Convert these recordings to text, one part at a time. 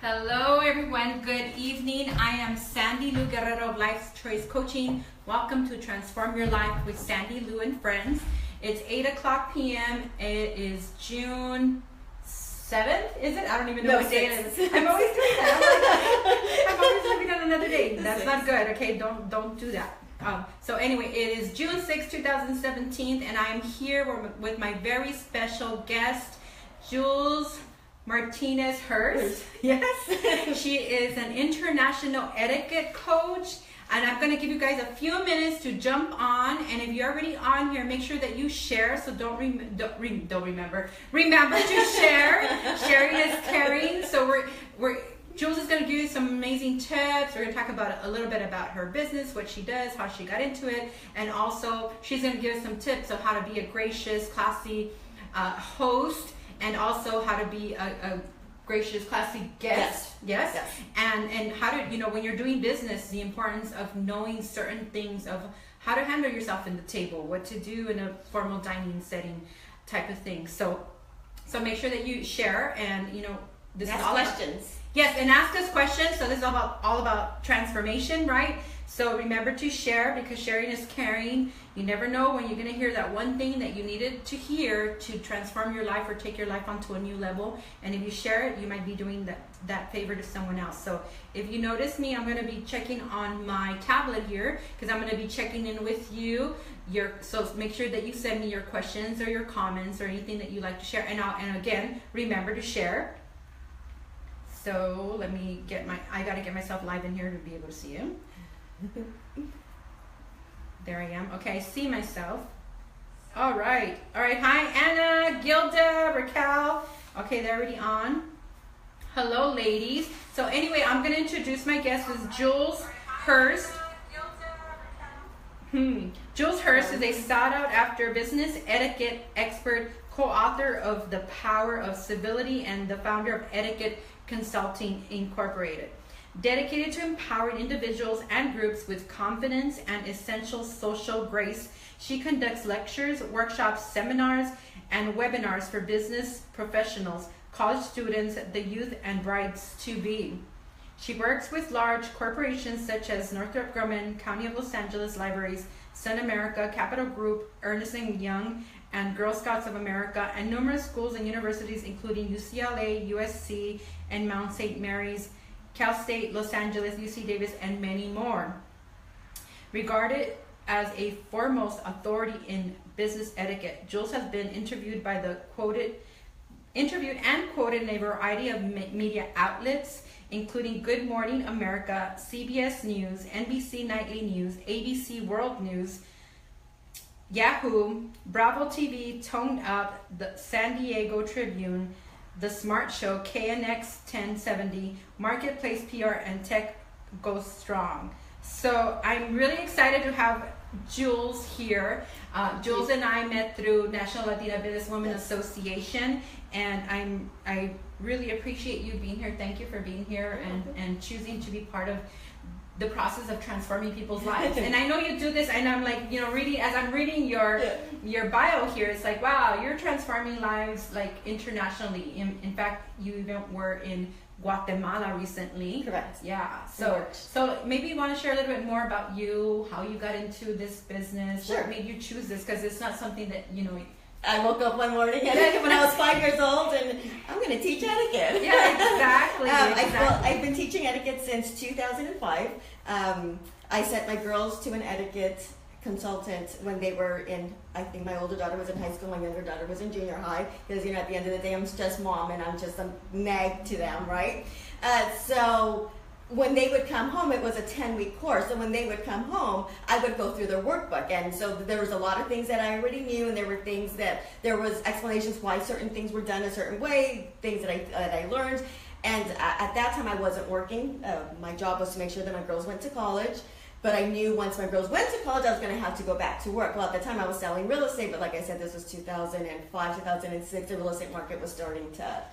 Hello everyone, good evening. I am Sandylu Guerrero of Life Choice Coaching. Welcome to Transform Your Life with Sandylu and Friends. It's 8 o'clock p.m. It is June 7th, is it? I don't even know what day it is. I'm always doing that. I'm always looking at another day. That's not good, okay? Don't do that. So anyway, it is June 6, 2017, and I am here with my very special guest, Jules Martinez Hurst. Yes. She is an international etiquette coach, and I'm going to give you guys a few minutes to jump on. And if you're already on here, make sure that you share. So remember to share. Sharing is caring. So Jules is going to give you some amazing tips. We're going to talk about a little bit about her business, what she does, how she got into it, and also she's going to give us some tips of how to be a gracious, classy host. And also how to be a gracious, classy guest. Yes. And how to, when you're doing business, the importance of knowing certain things of how to handle yourself in the table, what to do in a formal dining setting type of thing. So make sure that you share and, this is all questions. Yes, and ask us questions. So this is all about transformation, right? So remember to share, because sharing is caring. You never know when you're going to hear that one thing that you needed to hear to transform your life or take your life onto a new level. And if you share it, you might be doing that favor to someone else. So if you notice me, I'm going to be checking on my tablet here, because I'm going to be checking in with you. So make sure that you send me your questions or your comments or anything that you'd like to share. And again, remember to share. So I got to get myself live in here to be able to see you. There I am. Okay, I see myself. All right. Hi, Anna, Gilda, Raquel. Okay, they're already on. Hello, ladies. So anyway, I'm going to introduce my guest is Jules Hurst. Jules Hurst is a sought-out-after business etiquette expert, co-author of The Power of Civility, and the founder of Etiquette Consulting Incorporated. Dedicated to empowering individuals and groups with confidence and essential social grace, she conducts lectures, workshops, seminars, and webinars for business professionals, college students, the youth, and brides-to-be. She works with large corporations such as Northrop Grumman, County of Los Angeles Libraries, Sun America, Capital Group, Ernst & Young, and Girl Scouts of America, and numerous schools and universities including UCLA, USC, and Mount St. Mary's, Cal State, Los Angeles, UC Davis, and many more. Regarded as a foremost authority in business etiquette, Jules has been interviewed and quoted in a variety of media outlets, including Good Morning America, CBS News, NBC Nightly News, ABC World News, Yahoo, Bravo TV, Toned Up, the San Diego Tribune, The Smart Show, KNX 1070, Marketplace PR, and Tech Goes Strong. So I'm really excited to have Jules here. Jules and I met through National Latina Businesswomen Association, and I really appreciate you being here. Thank you for being here and choosing to be part of the process of transforming people's lives. And I know you do this, and I'm like, reading your bio here, it's like, wow, you're transforming lives like internationally. In fact, you even were in Guatemala recently. Correct. Yeah. So maybe you want to share a little bit more about you, how you got into this business. Sure. What made you choose this? Because it's not something that I woke up one morning when I was 5 years old, and I'm going to teach etiquette. Yeah, exactly. I've been teaching etiquette since 2005. I sent my girls to an etiquette consultant when they were I think my older daughter was in high school, my younger daughter was in junior high, because at the end of the day I'm just mom and I'm just a nag to them, right? So when they would come home, it was a 10-week course. So when they would come home, I would go through their workbook. And so there was a lot of things that I already knew, and there were things there was explanations why certain things were done a certain way, things that I learned. And at that time I wasn't working. My job was to make sure that my girls went to college. But I knew once my girls went to college, I was going to have to go back to work. Well, at the time I was selling real estate, but like I said, this was 2005, 2006. The real estate market was starting to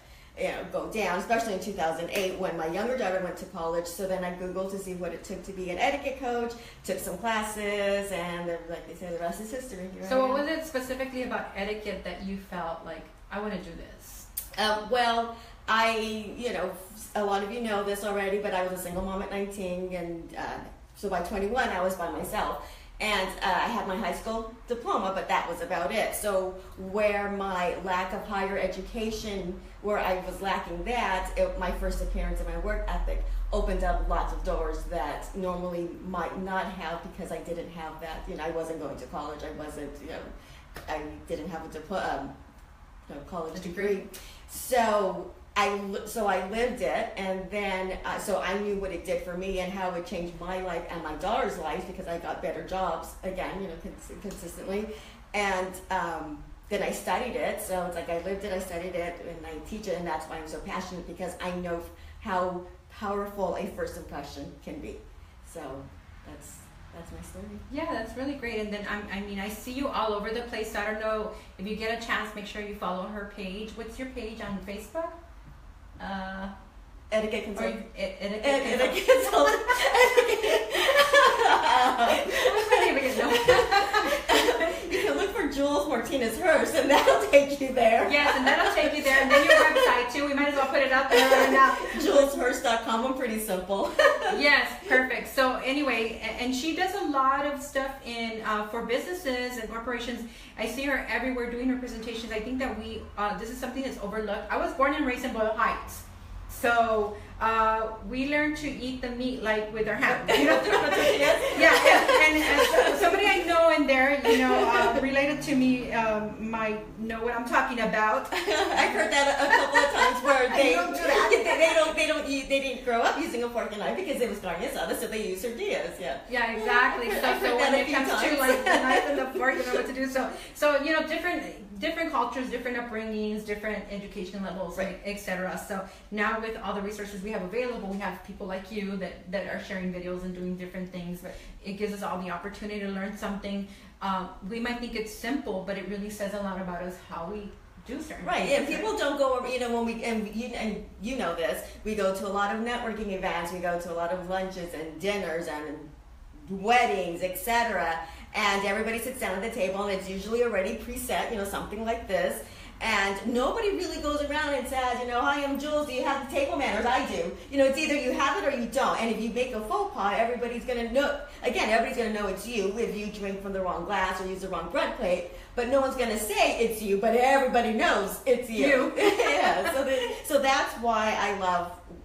go down, especially in 2008 when my younger daughter went to college. So then I Googled to see what it took to be an etiquette coach, took some classes, and like they say, the rest is history. So what was it specifically about etiquette that you felt like, I want to do this? a lot of you know this already, but I was a single mom at 19, and so by 21 I was by myself. And I had my high school diploma, but that was about it. So where my lack of higher education, where I was lacking that, my first appearance in my work ethic opened up lots of doors that normally might not have, because I didn't have that. I wasn't going to college. I wasn't, I didn't have a college degree. So I lived it, and then so I knew what it did for me and how it changed my life and my daughter's life, because I got better jobs again, consistently, and then I studied it. So it's like I lived it, I studied it, and I teach it, and that's why I'm so passionate, because I know how powerful a first impression can be. So that's my story. Yeah, that's really great. And then I see you all over the place. So I don't know if you get a chance, make sure you follow her page. What's your page on Facebook? Etiquette Consultant. Etiquette Consultant. You can look for Jules Martinez Hurst, and that'll take you there. Yes, and that'll take you there. And then your website too. We might as well put it up there right now. JulesHurst.com. I'm pretty simple. Yes, perfect. So anyway, and she does a lot of stuff for businesses and corporations. I see her everywhere doing her presentations. I think that this is something that's overlooked. I was born and raised in Boyle Heights. So we learn to eat the meat like with our hands. Yeah, and somebody I know in there, related to me, might know what I'm talking about. I've heard that a couple of times where they don't do that. They didn't grow up using a fork and knife because it was carne asada, so they use tortillas. Yeah. Yeah, exactly. So when it comes to like the knife and the fork, you know what to do. So different cultures, different upbringings, different education levels, right, etc. So now with all the resources we have available, we have people like you that are sharing videos and doing different things. But it gives us all the opportunity to learn something. We might think it's simple, but it really says a lot about us how we do certain things. And people don't go over, when we, and you know this, we go to a lot of networking events, we go to a lot of lunches and dinners and weddings, etc. And everybody sits down at the table, and it's usually already preset, something like this. And nobody really goes around and says, hi, I'm Jules, do you have the table manners? I do. It's either you have it or you don't. And if you make a faux pas, everybody's going to know, everybody's going to know it's you if you drink from the wrong glass or use the wrong bread plate. But no one's going to say it's you, but everybody knows it's you. Yeah, so that's why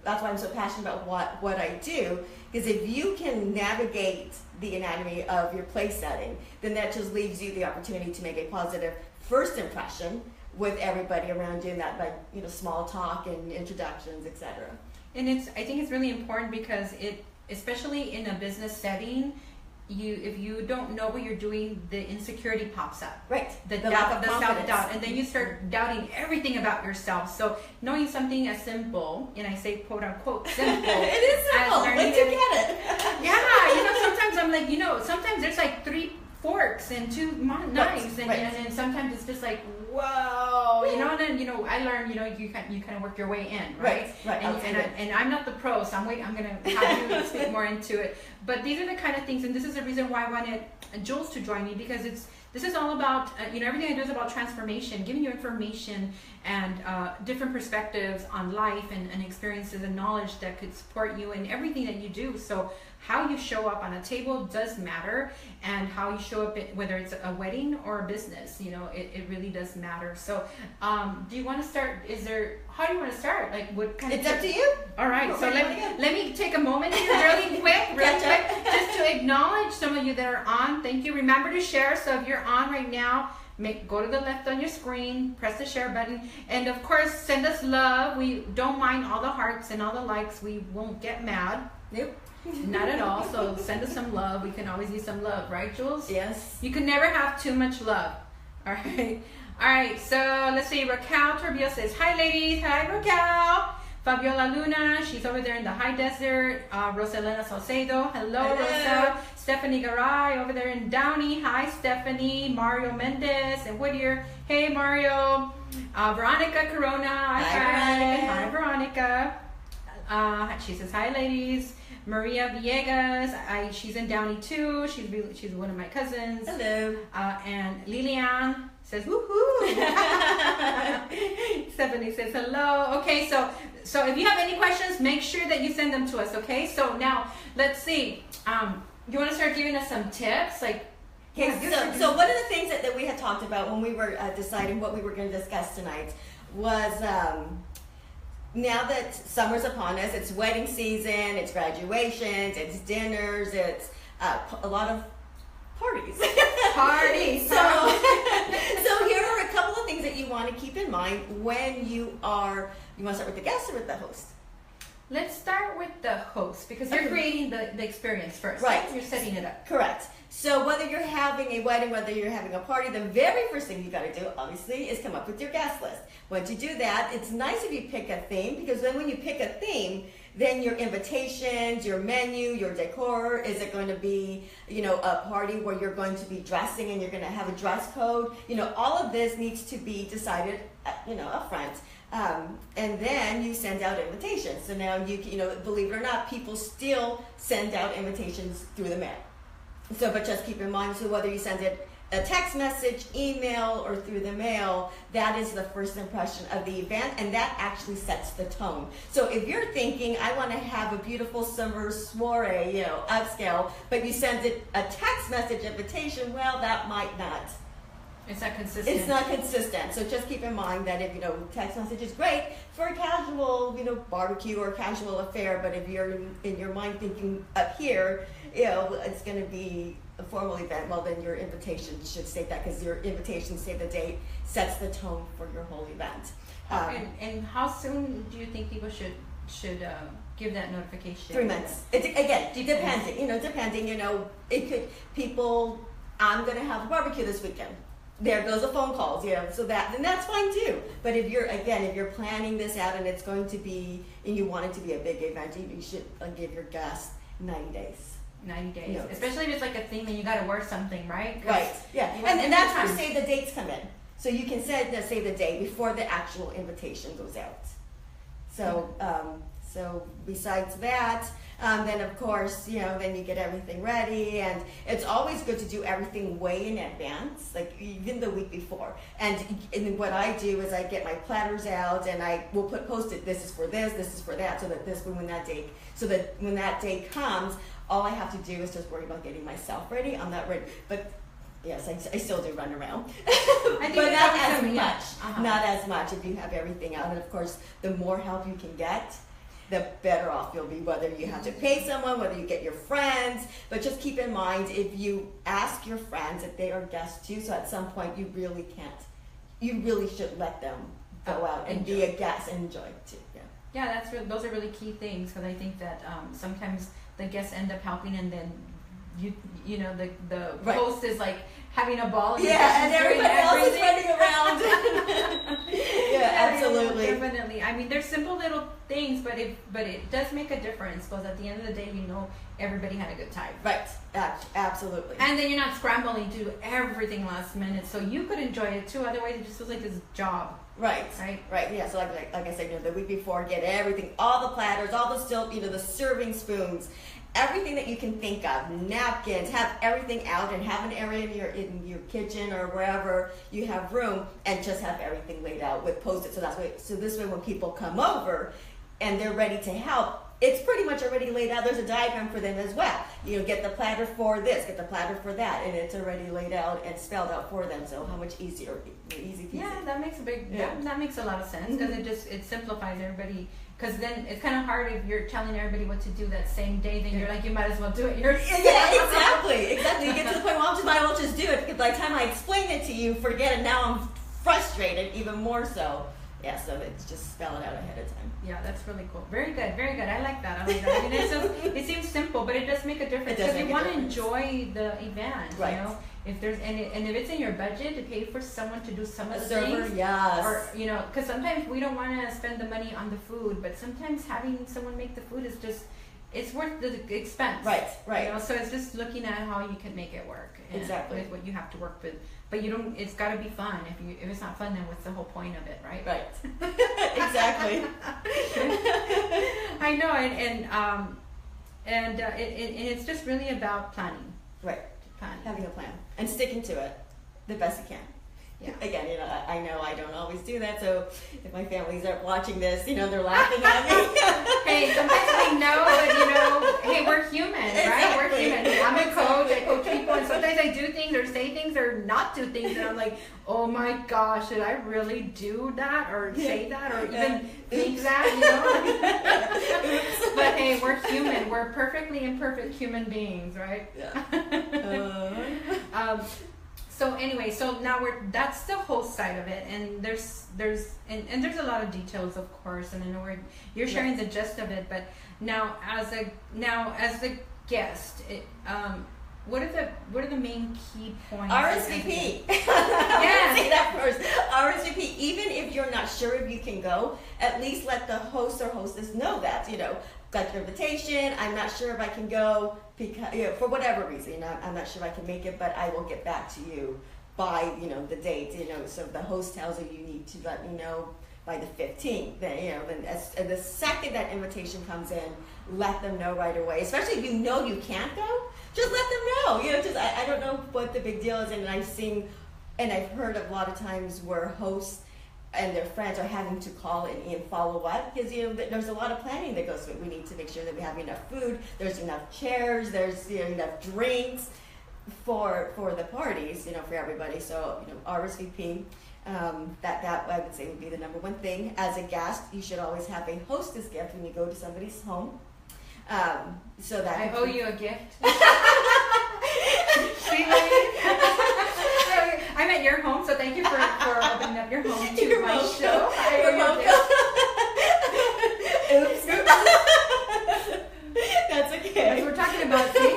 that's why I'm so passionate about what I do. Because if you can navigate the anatomy of your place setting, then that just leaves you the opportunity to make a positive first impression with everybody around you, and that small talk and introductions, etc. And I think it's really important because especially in a business setting, if you don't know what you're doing, the insecurity pops up. Right. The self-doubt, and then you start doubting everything about yourself. So knowing something as simple, and I say quote unquote simple. It is simple, but you get it. Yeah, sometimes I'm like, sometimes there's like 3 forks and 2 knives, and then sometimes it's just like, whoa, and then I learned, you kind of work your way in, right? And I'm not the pro, so I'm gonna have you speak more into it. But these are the kind of things, and this is the reason why I wanted Jules to join me, because this is all about everything I do is about transformation, giving you information and different perspectives on life and experiences and knowledge that could support you in everything that you do. So how you show up on a table does matter, and how you show up, whether it's a wedding or a business, it really does matter. So do you want to start? How do you want to start? Like, what kind It's up to you. All right, so let me take a moment here really quick, just to acknowledge some of you that are on. Thank you. Remember to share. So if you're on right now, go to the left on your screen, press the share button, and of course send us love. We don't mind all the hearts and all the likes. We won't get mad. Nope. Not at all. So send us some love. We can always use some love, right, Jules? Yes. You can never have too much love. All right. So let's see. Raquel Turbio says, hi, ladies. Hi, Raquel. Fabiola Luna, she's over there in the high desert. Rosalena Salcedo, hello, Rosa. Stephanie Garay over there in Downey. Hi, Stephanie. Mario Mendez and Whittier. Hey, Mario. Veronica Corona. Hi, Veronica. She says, hi, ladies. Maria Villegas, she's in Downey too. She's one of my cousins. Hello. And Lilian says woohoo. Stephanie says hello. Okay, so if you have any questions, make sure that you send them to us. Okay, so now let's see. You want to start giving us some tips, like. Okay, so one of the things that we had talked about when we were deciding what we were going to discuss tonight was now that summer's upon us, it's wedding season, it's graduations, it's dinners, it's a lot of parties. Parties. So here are a couple of things that you want to keep in mind when you want to start with the guest or with the host? Let's start with the host because you're creating the experience first. Right. You're setting it up. Correct. So whether you're having a wedding, whether you're having a party, the very first thing you got to do, obviously, is come up with your guest list. Once you do that, it's nice if you pick a theme because then when you pick a theme, then your invitations, your menu, your decor, is it going to be, a party where you're going to be dressing and you're going to have a dress code? All of this needs to be decided, up front. And then you send out invitations. So now believe it or not, people still send out invitations through the mail. So, but just keep in mind, so whether you send it a text message, email, or through the mail, that is the first impression of the event, and that actually sets the tone. So if you're thinking, I want to have a beautiful summer soiree, upscale, but you send it a text message invitation, well, that might not. It's not consistent. It's not consistent. So just keep in mind that if, text message is great for a casual, barbecue or casual affair, but if you're in your mind thinking up here, it's going to be a formal event, well, then your invitation should state that because your invitation, save the date, sets the tone for your whole event. And how soon do you think people should give that notification? 3 months. Depending, it could, I'm going to have a barbecue this weekend. There goes the phone calls, so then that's fine too. But if you're planning this out and it's going to be, and you want it to be a big event, you should give your guests 90 days. 90 days, especially if it's like a thing and you got to wear something, right? Right, yeah. And that's where save the dates come in. So you can save the date before the actual invitation goes out. So, so besides that, then of course, then you get everything ready, and it's always good to do everything way in advance, like even the week before. And what I do is I get my platters out, and I will post-it, this is for this is for that, so that when that day comes, all I have to do is just worry about getting myself ready. I'm not ready, but yes, I still do run around, but not as much. Not as much if you have everything out, and of course, the more help you can get, the better off you'll be, whether you have to pay someone, whether you get your friends. But just keep in mind, if you ask your friends if they are guests too, so at some point you really should let them go out and be a guest and enjoy it too. Yeah, those are really key things, because I think that sometimes the guests end up helping, and then the right. host is like having a ball. And everybody else is running around. Absolutely. Definitely. I mean, there's simple little things, but it does make a difference, because at the end of the day, everybody had a good time. Right. Absolutely. And then you're not scrambling to do everything last minute, so you could enjoy it too. Otherwise, it just feels like this job. Right. Yeah. So like I said, the week before, get everything, all the platters, all the the serving spoons, everything that you can think of, napkins, have everything out, and have an area in your kitchen or wherever you have room, and just have everything laid out with Post-it. So this way when people come over and they're ready to help, it's pretty much already laid out. There's a diagram for them as well. Get the platter for this, get the platter for that, and it's already laid out and spelled out for them. So how much easy peasy. Yeah, that makes that makes a lot of sense, because it simplifies everybody. Because then it's kind of hard if you're telling everybody what to do that same day. Then you're like, you might as well do it yourself. Yeah, exactly. You get to the point where I will just do it, because by the time I explain it to you, forget it. Now I'm frustrated even more so. Yeah, so it's just spell it out ahead of time. Yeah, that's really cool. Very good, very good. I like that. I mean, it seems simple, but it does make a difference, because you want to enjoy the event. Right. If there's and if it's in your budget to pay for someone to do some of the server, things, yes. Or because sometimes we don't want to spend the money on the food, but sometimes having someone make the food is just, it's worth the expense. Right. So it's just looking at how you can make it work. Exactly. With what you have to work with, but you don't. It's got to be fun. If it's not fun, then what's the whole point of it, right? Right. Exactly. I know, and it's just really about planning. Right. Having a plan and sticking to it the best you can. Yeah. Again, I know I don't always do that, so if my families are watching this, they're laughing at me. Hey, sometimes we know, but hey, we're human, right? We're human. I'm a coach, I coach people, and sometimes I do things or say things or not do things, and I'm like, oh my gosh, should I really do that or say that or even think that, But hey, we're human. We're perfectly imperfect human beings, right? Yeah. So anyway, so now that's the host side of it, and there's a lot of details, of course, and I know you're sharing the gist of it, but now as the guest, what are the main key points? RSVP. Yeah. Say that first. RSVP. Even if you're not sure if you can go, at least let the host or hostess know that, got your invitation. I'm not sure if I can go because, for whatever reason, I'm not sure if I can make it, but I will get back to you by, the date, so if the host tells you need to let me know by the 15th, then, then the second that invitation comes in, let them know right away, especially if you can't go, just let them know, I don't know what the big deal is, and I've seen, and I've heard a lot of times where hosts and their friends are having to call and follow up because there's a lot of planning that goes through it. We need to make sure that we have enough food, there's enough chairs, there's enough drinks for the parties, for everybody. So RSVP, that I would say would be the number one thing. As a guest, you should always have a hostess gift when you go to somebody's home. So that I owe you a gift. I'm at your home, so thank you for opening up your home to my show. Oops. That's okay. That's what we're talking about, see?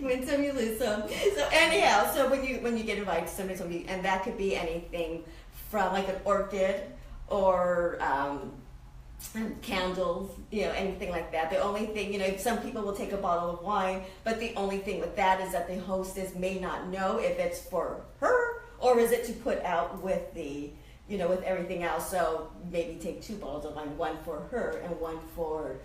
Win some, you lose some. So anyhow, so when you get invited to somebody's home, and that could be anything from like an orchid or candles, anything like that. The only thing, some people will take a bottle of wine, but the only thing with that is that the hostess may not know if it's for her or is it to put out with the, with everything else. So maybe take 2 bottles of wine, one for her and one for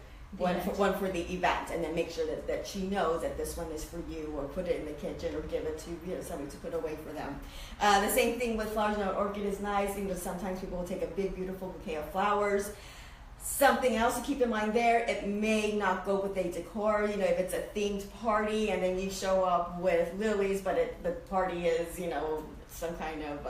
the event, and then make sure that she knows that this one is for you, or put it in the kitchen, or give it to somebody to put away for them. The same thing with flowers. An orchid is nice. Sometimes people will take a big, beautiful bouquet of flowers. Something else to keep in mind there, it may not go with a decor, if it's a themed party and then you show up with lilies, but the party is, some kind of,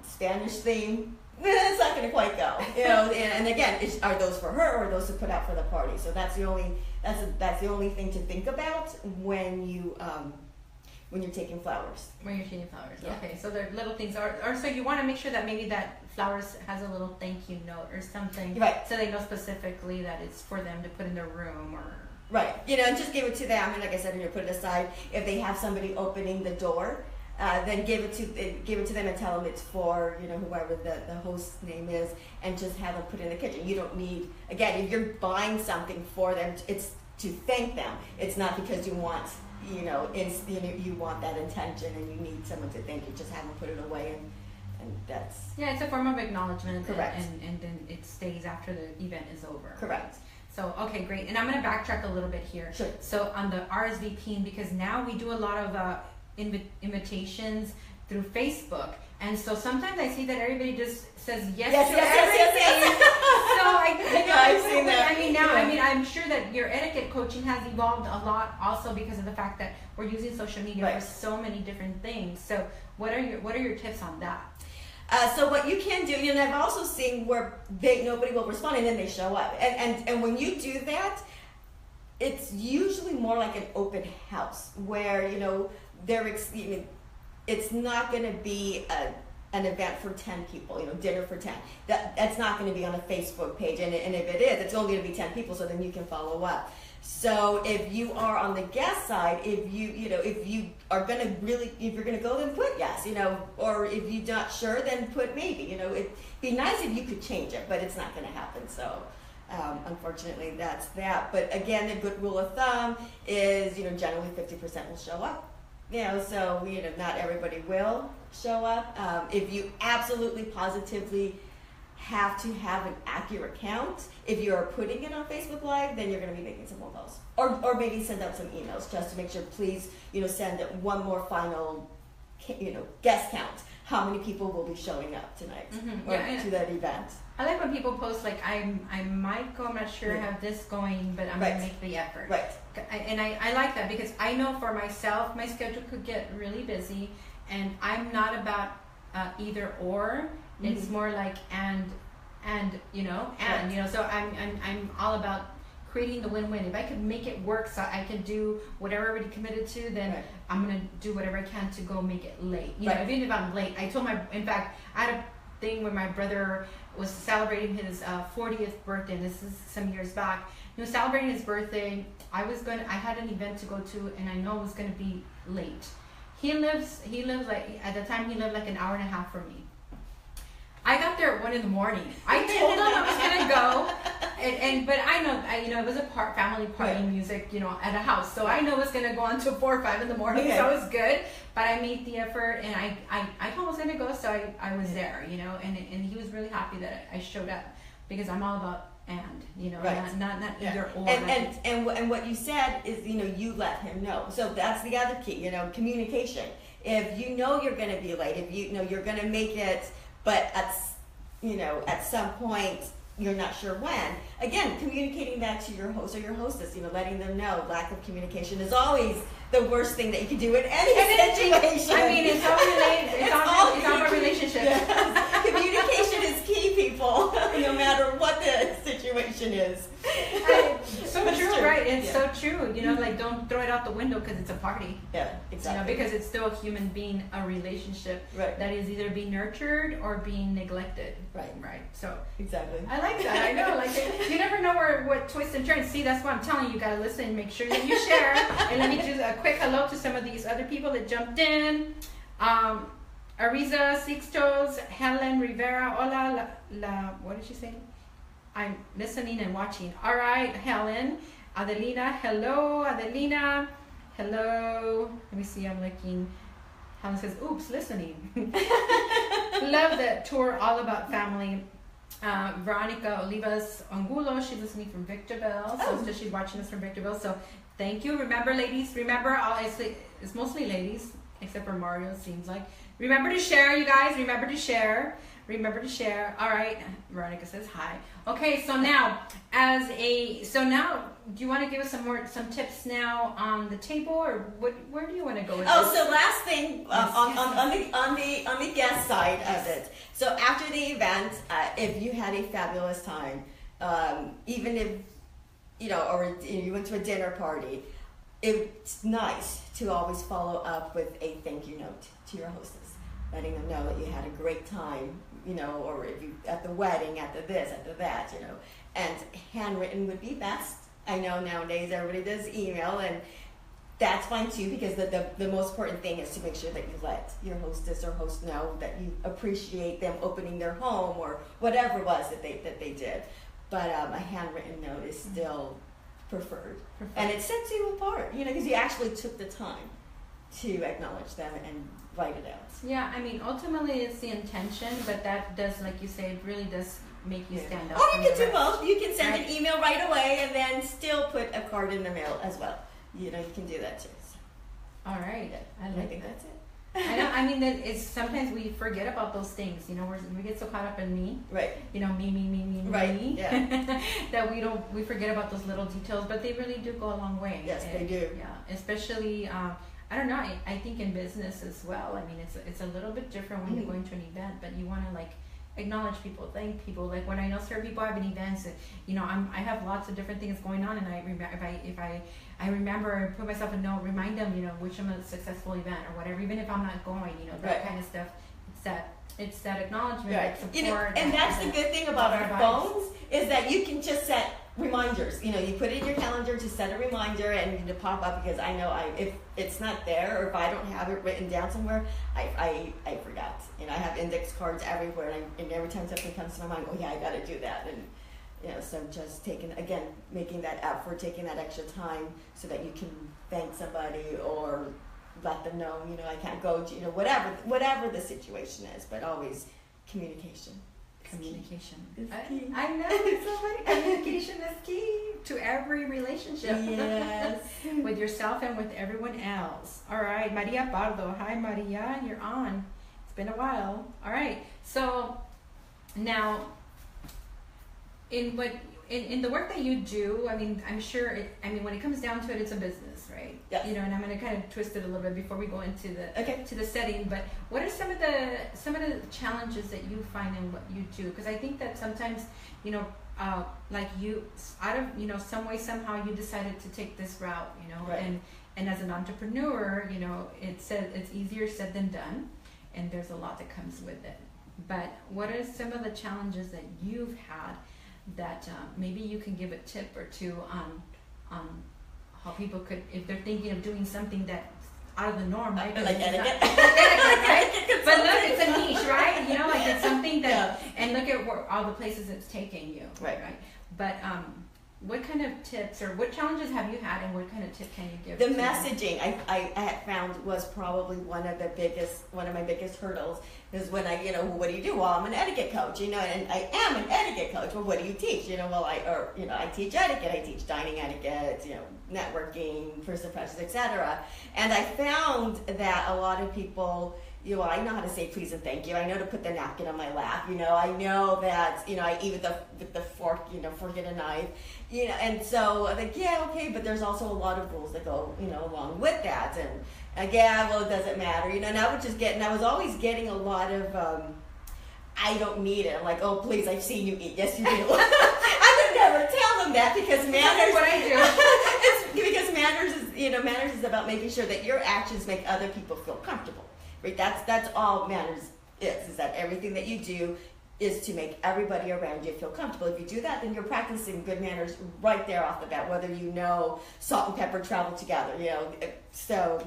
Spanish theme, it's not going to quite go, and again, are those for her or are those to put out for the party? So that's the only thing to think about when you're taking flowers. When you're taking flowers, yeah. Okay. So they're little things, or so you want to make sure that maybe that flowers has a little thank you note or something, right? So they know specifically that it's for them to put in their room, or right, and just give it to them. Like I said, put it aside. If they have somebody opening the door, then give it to them and tell them it's for whoever the host's name is, and just have them put it in the kitchen. You don't need, again, if you're buying something for them, it's to thank them. It's not because you want. You want that intention and you need someone to thank you. Just have them put it away, and that's it's a form of acknowledgement. Correct. And then it stays after the event is over. Correct. So okay, great. And I'm going to backtrack a little bit here. Sure. So on the RSVP, because now we do a lot of invitations through Facebook, and so sometimes I see that everybody just says yes to everything. So I've seen that. I'm sure that your etiquette coaching has evolved a lot, also because of the fact that we're using social media for so many different things. So what are your tips on that? So what you can do, and I've also seen where nobody will respond and then they show up, and when you do that, it's usually more like an open house where it's not going to be an event for 10 people, dinner for 10. That's not going to be on a Facebook page, and if it is, it's only going to be 10 people, so then you can follow up. So if you are on the guest side, if you are going to really, if you're going to go, then put yes, or if you're not sure, then put maybe, it'd be nice if you could change it, but it's not going to happen. So unfortunately, that's that. But again, a good rule of thumb is, generally 50% will show up. So not everybody will show up. If you absolutely positively have to have an accurate count, if you're putting it on Facebook Live, then you're going to be making some phone calls, or maybe send out some emails just to make sure. Please, send one more final guest count. How many people will be showing up tonight or to that event? I like when people post like I might go. I'm not sure I have this going, but I'm gonna make the effort. Right. I like that because I know for myself my schedule could get really busy, and I'm not about either or. It's more like and so I'm all about creating the win-win. If I could make it work so I can do whatever I already committed to, then I'm gonna do whatever I can to go make it late. You know, even if I'm late, in fact, I had a thing where my brother was celebrating his 40th birthday. This is some years back. He was celebrating his birthday. I had an event to go to, and I know it was gonna be late. He lives like, at the time he lived like an hour and a half from me. I got there at 1 a.m. I told him I was gonna go, but I know it was a family party music, at a house, so I know it was gonna go on till 4 or 5 in the morning, so it was good. But I made the effort, and I told him I was gonna go, so I was there, and he was really happy that I showed up because I'm all about not either or. And what you said is you let him know. So that's the other key, communication. If you're gonna be late, if you're gonna make it. But at some point, you're not sure when. Again, communicating that to your host or your hostess, letting them know. Lack of communication is always the worst thing that you can do in any situation. I mean, it's all about relationships. Yes. Communication is key, people, no matter what the situation is. So true, right? It's so true. Like don't throw it out the window because it's a party. Yeah, exactly. Because it's still a human being, a relationship that is either being nurtured or being neglected. Right. So exactly. I like that. I know. Like you never know what twists and turns. See, that's what I'm telling you. You gotta listen and make sure that you share. And let me do a quick hello to some of these other people that jumped in. Ariza Sixtos, Helen Rivera, hola, what did she say? I'm listening and watching. All right, Helen. Adelina, hello. Adelina, hello. Let me see, I'm looking. Helen says, oops, listening. Love that tour, all about family. Veronica Olivas Angulo, she's listening from Victorville. So she's watching us from Victorville. So thank you. Remember, ladies, it's mostly ladies, except for Mario, it seems like. Remember to share, you guys. Remember to share. All right. Veronica says hi. Okay, so now do you want to give us some tips now on the table, or where do you want to go with this? So last thing on the guest side of it. So after the event, if you had a fabulous time, even if or you went to a dinner party, it's nice to always follow up with a thank you note to your hostess, letting them know that you had a great time, or if you at the wedding, at the this, at the that, and handwritten would be best. I know nowadays everybody does email, and that's fine too, because the most important thing is to make sure that you let your hostess or host know that you appreciate them opening their home or whatever it was that they did. But a handwritten note is still preferred. And it sets you apart, because you actually took the time to acknowledge them and write it out. Yeah, I mean, ultimately it's the intention, but that does, like you say, it really does make you stand out. Or you can do both. You can send an email right away and then still put a card in the mail as well. You can do that too. So. All right. I think that's it. I mean, it's sometimes we forget about those things. We get so caught up in me. Right. Me. Right. Yeah. That we forget about those little details, but they really do go a long way. Yes, they do. Yeah, especially. I don't know. I think in business as well. I mean, it's a little bit different when you're going to an event, but you want to acknowledge people, thank people. Like when I know certain people have events, I have lots of different things going on, and I remember and put myself a note, remind them, wish them a successful event or whatever, even if I'm not going, that kind of stuff. It's that acknowledgement, that support. And that's the good thing about our phones is that you can just set reminders. You put it in your calendar to set a reminder and to pop up, because I know if it's not there or if I don't have it written down somewhere, I forgot. I have index cards everywhere, and every time something comes to my mind, I got to do that. And so just making that effort, taking that extra time so that you can thank somebody or let them know, I can't go to, whatever the situation is, but always communication. Communication. It's key. I know, it's so funny. Communication is key to every relationship. Yes. With yourself and with everyone else. All right, Maria Pardo. Hi, Maria. You're on. It's been a while. All right. So now, in the work that you do, I mean, I'm sure. When it comes down to it, it's a business, right? Yes. You know, and I'm going to kind of twist it a little bit before we go into the setting. But what are some of the challenges that you find in what you do? Because I think that sometimes, you know, like you, out of, you know, some way, somehow you decided to take this route, you know, right. and as an entrepreneur, you know, it's easier said than done, and there's a lot that comes with it. But what are some of the challenges that you've had that maybe you can give a tip or two on how people could, if they're thinking of doing something that's out of the norm, right? Like etiquette. Right? But look, it's a niche, right? You know, like it's something that, yeah. and look at all the places it's taking you, right? But what kind of tips or what challenges have you had, and what kind of tip can you give? The messaging I had found was probably one of my biggest hurdles. Is when I, you know, what do you do? Well, I'm an etiquette coach, you know, and I am an etiquette coach. Well, what do you teach? You know, well, I teach etiquette. I teach dining etiquette, you know, networking, first impressions, etc. And I found that a lot of people, you know, I know how to say please and thank you. I know to put the napkin on my lap. You know, I know that, you know, I eat with the fork, you know, fork and a knife. You know, and so I'm like, yeah, okay, but there's also a lot of rules that go, you know, along with that. And yeah, well, it doesn't matter. You know, and I was always getting a lot of, I don't need it. I'm like, oh, please, I've seen you eat. Yes, you do. I would never tell them that because manners. That's what I do. It's because manners is about making sure that your actions make other people feel comfortable. Right? That's all manners is that everything that you do is to make everybody around you feel comfortable. If you do that, then you're practicing good manners right there off the bat, whether you know salt and pepper travel together, you know. So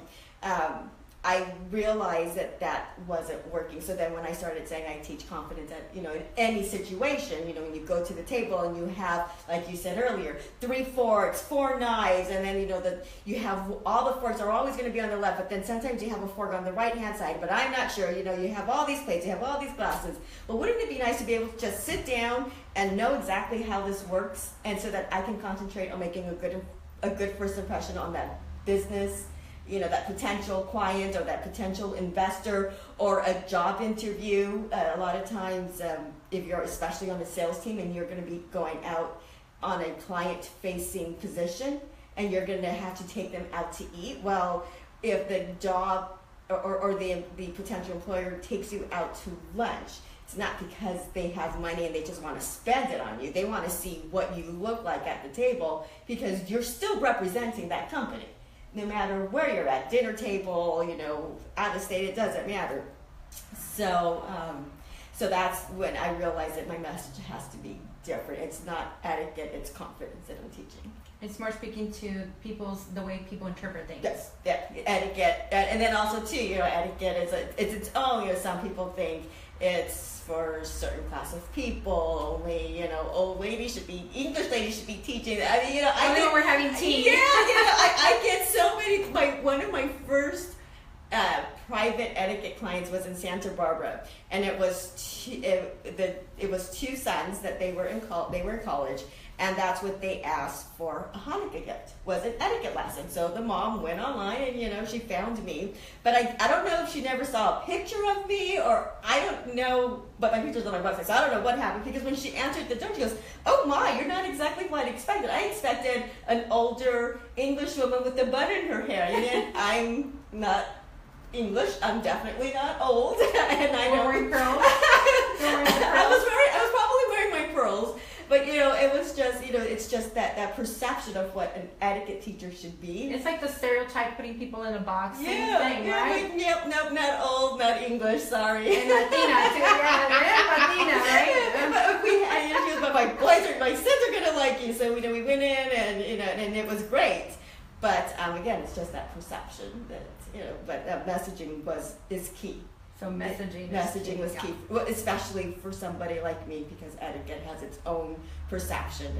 I realized that wasn't working. So then when I started saying I teach confidence at, you know, in any situation, you know, when you go to the table and you have, like you said earlier, 3 forks, 4 knives, and then, you know, you have all the forks are always going to be on the left, but then sometimes you have a fork on the right hand side, but I'm not sure, you know, you have all these plates, you have all these glasses. Well, wouldn't it be nice to be able to just sit down and know exactly how this works, and so that I can concentrate on making a good first impression on that business, you know, that potential client or that potential investor or a job interview. A lot of times, if you're especially on a sales team and you're going to be going out on a client-facing position and you're going to have to take them out to eat, well, if the job or the potential employer takes you out to lunch, it's not because they have money and they just want to spend it on you. They want to see what you look like at the table because you're still representing that company. No matter where you're at, dinner table, you know, out of state, it doesn't matter. So, so that's when I realized that my message has to be different. It's not etiquette, it's confidence that I'm teaching. It's more speaking to the way people interpret things. Yes, yeah, etiquette, and then also too, you know, etiquette it's its own. You know, some people think it's for a certain class of people. Only, you know, English ladies should be teaching. I mean, you know, only when we're having tea. Yeah, I get so many. One of my first private etiquette clients was in Santa Barbara, and it was two sons that they were in college. And that's what they asked for a Hanukkah gift, was an etiquette lesson. So the mom went online and, you know, she found me. But I don't know if she never saw a picture of me, or I don't know, but my picture's on my website, so I don't know what happened. Because when she answered the door, she goes, oh my, you're not exactly what I expected. I expected an older English woman with a bun in her hair. And I'm not English, I'm definitely not old. And I know. Wearing pearls? I was probably wearing my pearls. But, you know, it was just, you know, it's just that perception of what an etiquette teacher should be. It's like the stereotype, putting people in a box. Same thing, yeah, right? Yep, nope, not old, not English, sorry. And Latina, too. Yeah, Latina, right? But my sons are going to like you. So, you know, we went in and, you know, and it was great. But, again, it's just that perception that, you know, but messaging is key. So messaging was key, well, especially for somebody like me, because etiquette has its own perception,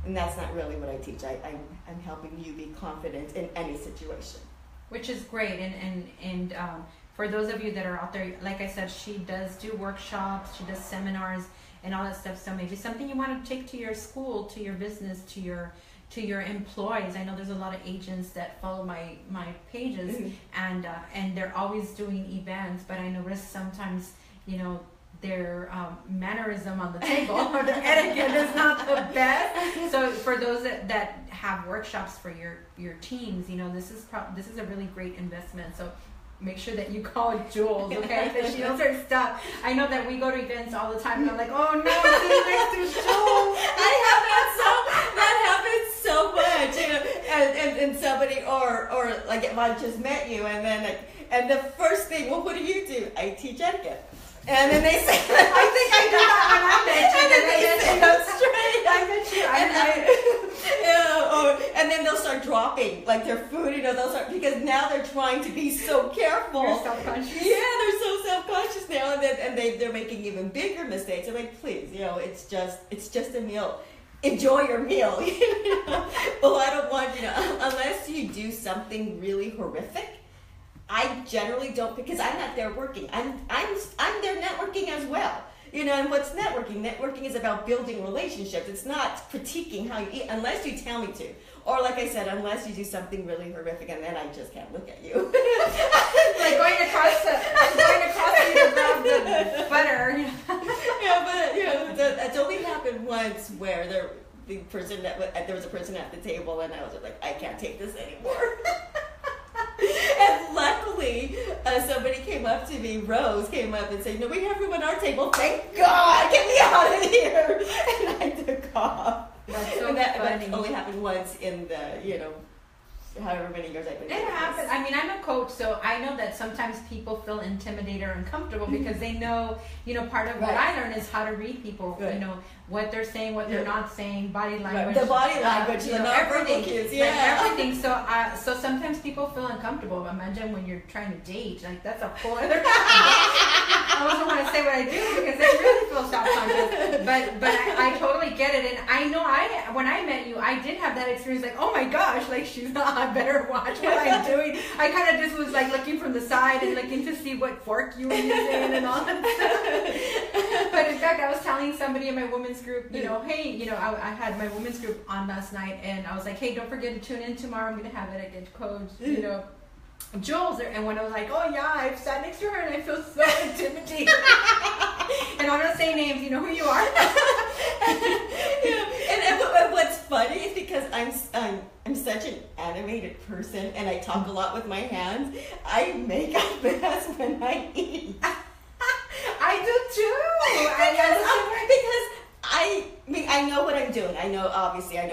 and that's not really what I teach. I'm helping you be confident in any situation. Which is great, and for those of you that are out there, like I said, she does do workshops, she does seminars, and all that stuff. So maybe something you want to take to your school, to your business, to your employees. I know there's a lot of agents that follow my pages, and they're always doing events, but I notice sometimes, their mannerism on the table or their etiquette is not the best. So for those that have workshops for your teams, this is a really great investment. So make sure that you call Jules, okay? That she knows her stuff. I know that we go to events all the time, and I'm like, oh no, sit next to Jules. That happens so much, and somebody or like if I just met you, and then and the first thing, well, what do? I teach etiquette. And then they say, I think I did that when I met you. And then they sit up straight. I met you. And then they'll start dropping like their food. They'll start, because now they're trying to be so careful. You're self-conscious. Yeah, they're so self-conscious now, and they're making even bigger mistakes. I'm like, please, it's just a meal. Enjoy your meal. Well, I don't want unless you do something really horrific. I generally don't, because I'm not there working. I'm there networking as well. And what's networking? Networking is about building relationships. It's not critiquing how you eat, unless you tell me to. Or like I said, unless you do something really horrific, and then I just can't look at you. Like going across you to grab the butter. Yeah, but that's only happened once where there was a person at the table, and I was just like, I can't take this anymore. And luckily, somebody came up to me, Rose came up and said, no, we have room on our table. Thank God, get me out of here. And I took off. That's so and that funny. only happened once in the, however many years I've been doing It happens. I mean, I'm a coach, so I know that sometimes people feel intimidated or uncomfortable because they know, part of what I learn is how to read people, what they're saying, what they're not saying, body language. The body language, the everything. Cues, everything. So sometimes people feel uncomfortable. Imagine when you're trying to date, like that's a whole other I wasn't want to say what I do because I really feel self-conscious. But I totally get it. And I know when I met you, I did have that experience like, oh my gosh, like she's not, I better watch what I'm doing. I kind of just was like looking from the side and looking to see what fork you were using and all that stuff. But in fact, I was telling somebody in my women's group, hey, I had my women's group on last night, and I was like, hey, don't forget to tune in tomorrow. I'm going to have Etiquette coach, Jules. And when I was like, oh yeah, I've sat next to her and I feel so intimidated. And I'm not saying names, you know who you are. And what's funny is because I'm such an animated person, and I talk a lot with my hands. I make a mess when I eat. I do too. Because I know what I'm doing. I know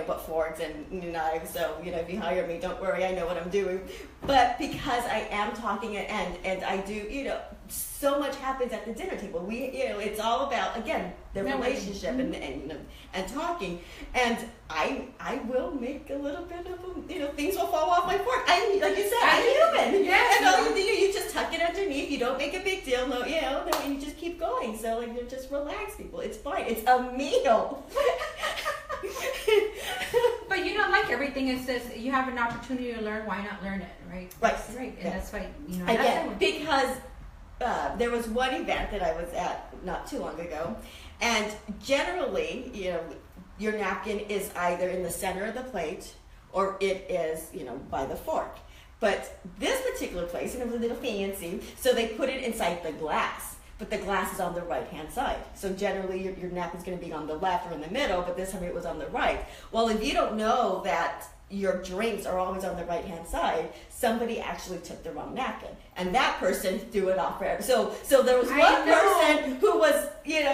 what forks and knives. So if you hire me, don't worry. I know what I'm doing. But because I am talking and I do, so much happens at the dinner table. It's all about, again, the relationship and talking. And I will make a little bit of things will fall off my fork. Like you said, I'm human. Yes. And all you do, you just tuck it underneath. You don't make a big deal. No, you just keep going. So just relax, people. It's fine. It's a meal. But like everything, it says you have an opportunity to learn. Why not learn it, right? Right. Right. And that's why Again, because there was one event that I was at not too long ago, and generally, your napkin is either in the center of the plate or it is, by the fork. But this particular place, it was a little fancy, so they put it inside the glass. But the glass is on the right-hand side. So generally, your napkin's going to be on the left or in the middle, but this time it was on the right. Well, if you don't know that your drinks are always on the right-hand side, somebody actually took the wrong napkin. And that person threw it off forever. So there was one person who was, hey,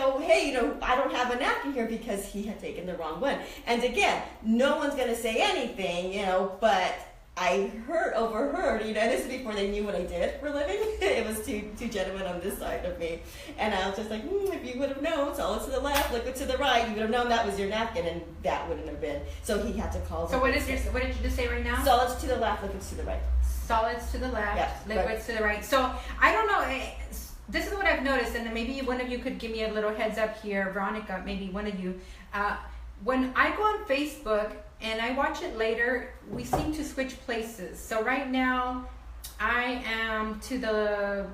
I don't have a napkin here because he had taken the wrong one. And again, no one's going to say anything, but I overheard, and this is before they knew what I did for a living. It was two gentlemen on this side of me. And I was just like, if you would have known, solid to the left, liquid to the right, you would have known that was your napkin, and that wouldn't have been. So he had to call. So what did you just say right now? Solids to the left, liquids to the right. Solids to the left, liquids to the right. So I don't know. This is what I've noticed, and then maybe one of you could give me a little heads up here. Veronica, maybe one of you. When I go on Facebook and I watch it later, we seem to switch places. So right now, I am to the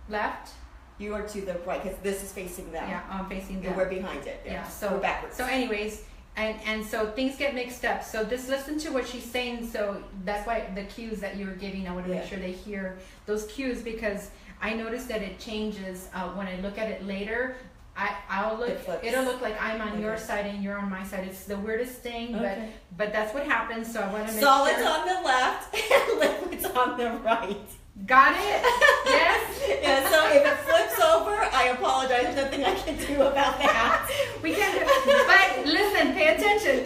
left, You are to the right because this is facing them. Yeah, I'm facing them. And we're behind it. Yeah, we're backwards. So anyways, and so things get mixed up. So just listen to what she's saying. So that's why the cues that you were giving, I want to make sure they hear those cues, because I noticed that it changes when I look at it later. It'll look like I'm on your side and you're on my side. It's the weirdest thing, but that's what happens. So I want to make Solids on the left and liquids on the right. Got it? Yes? Yeah, so if it flips over, I apologize. There's nothing I can do about that. We can't but listen, pay attention.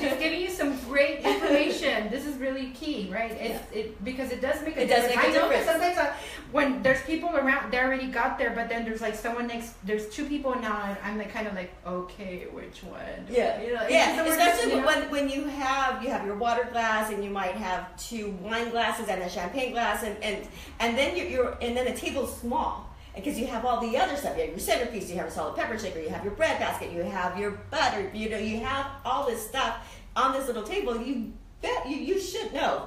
She's giving you some great information. This is really key, right? Because it does make a difference. I know that sometimes when there's people around, they already got there, but then there's like someone next, there's two people now, and I'm like kind of like, okay, which one? Yeah. You know, especially when you have your water glass and you might have 2 wine glasses and a champagne glass and then and then the table's small because you have all the other stuff. You have your centerpiece, you have a salt and pepper shaker, you have your bread basket, you have your butter, you have all this stuff on this little table. You should know,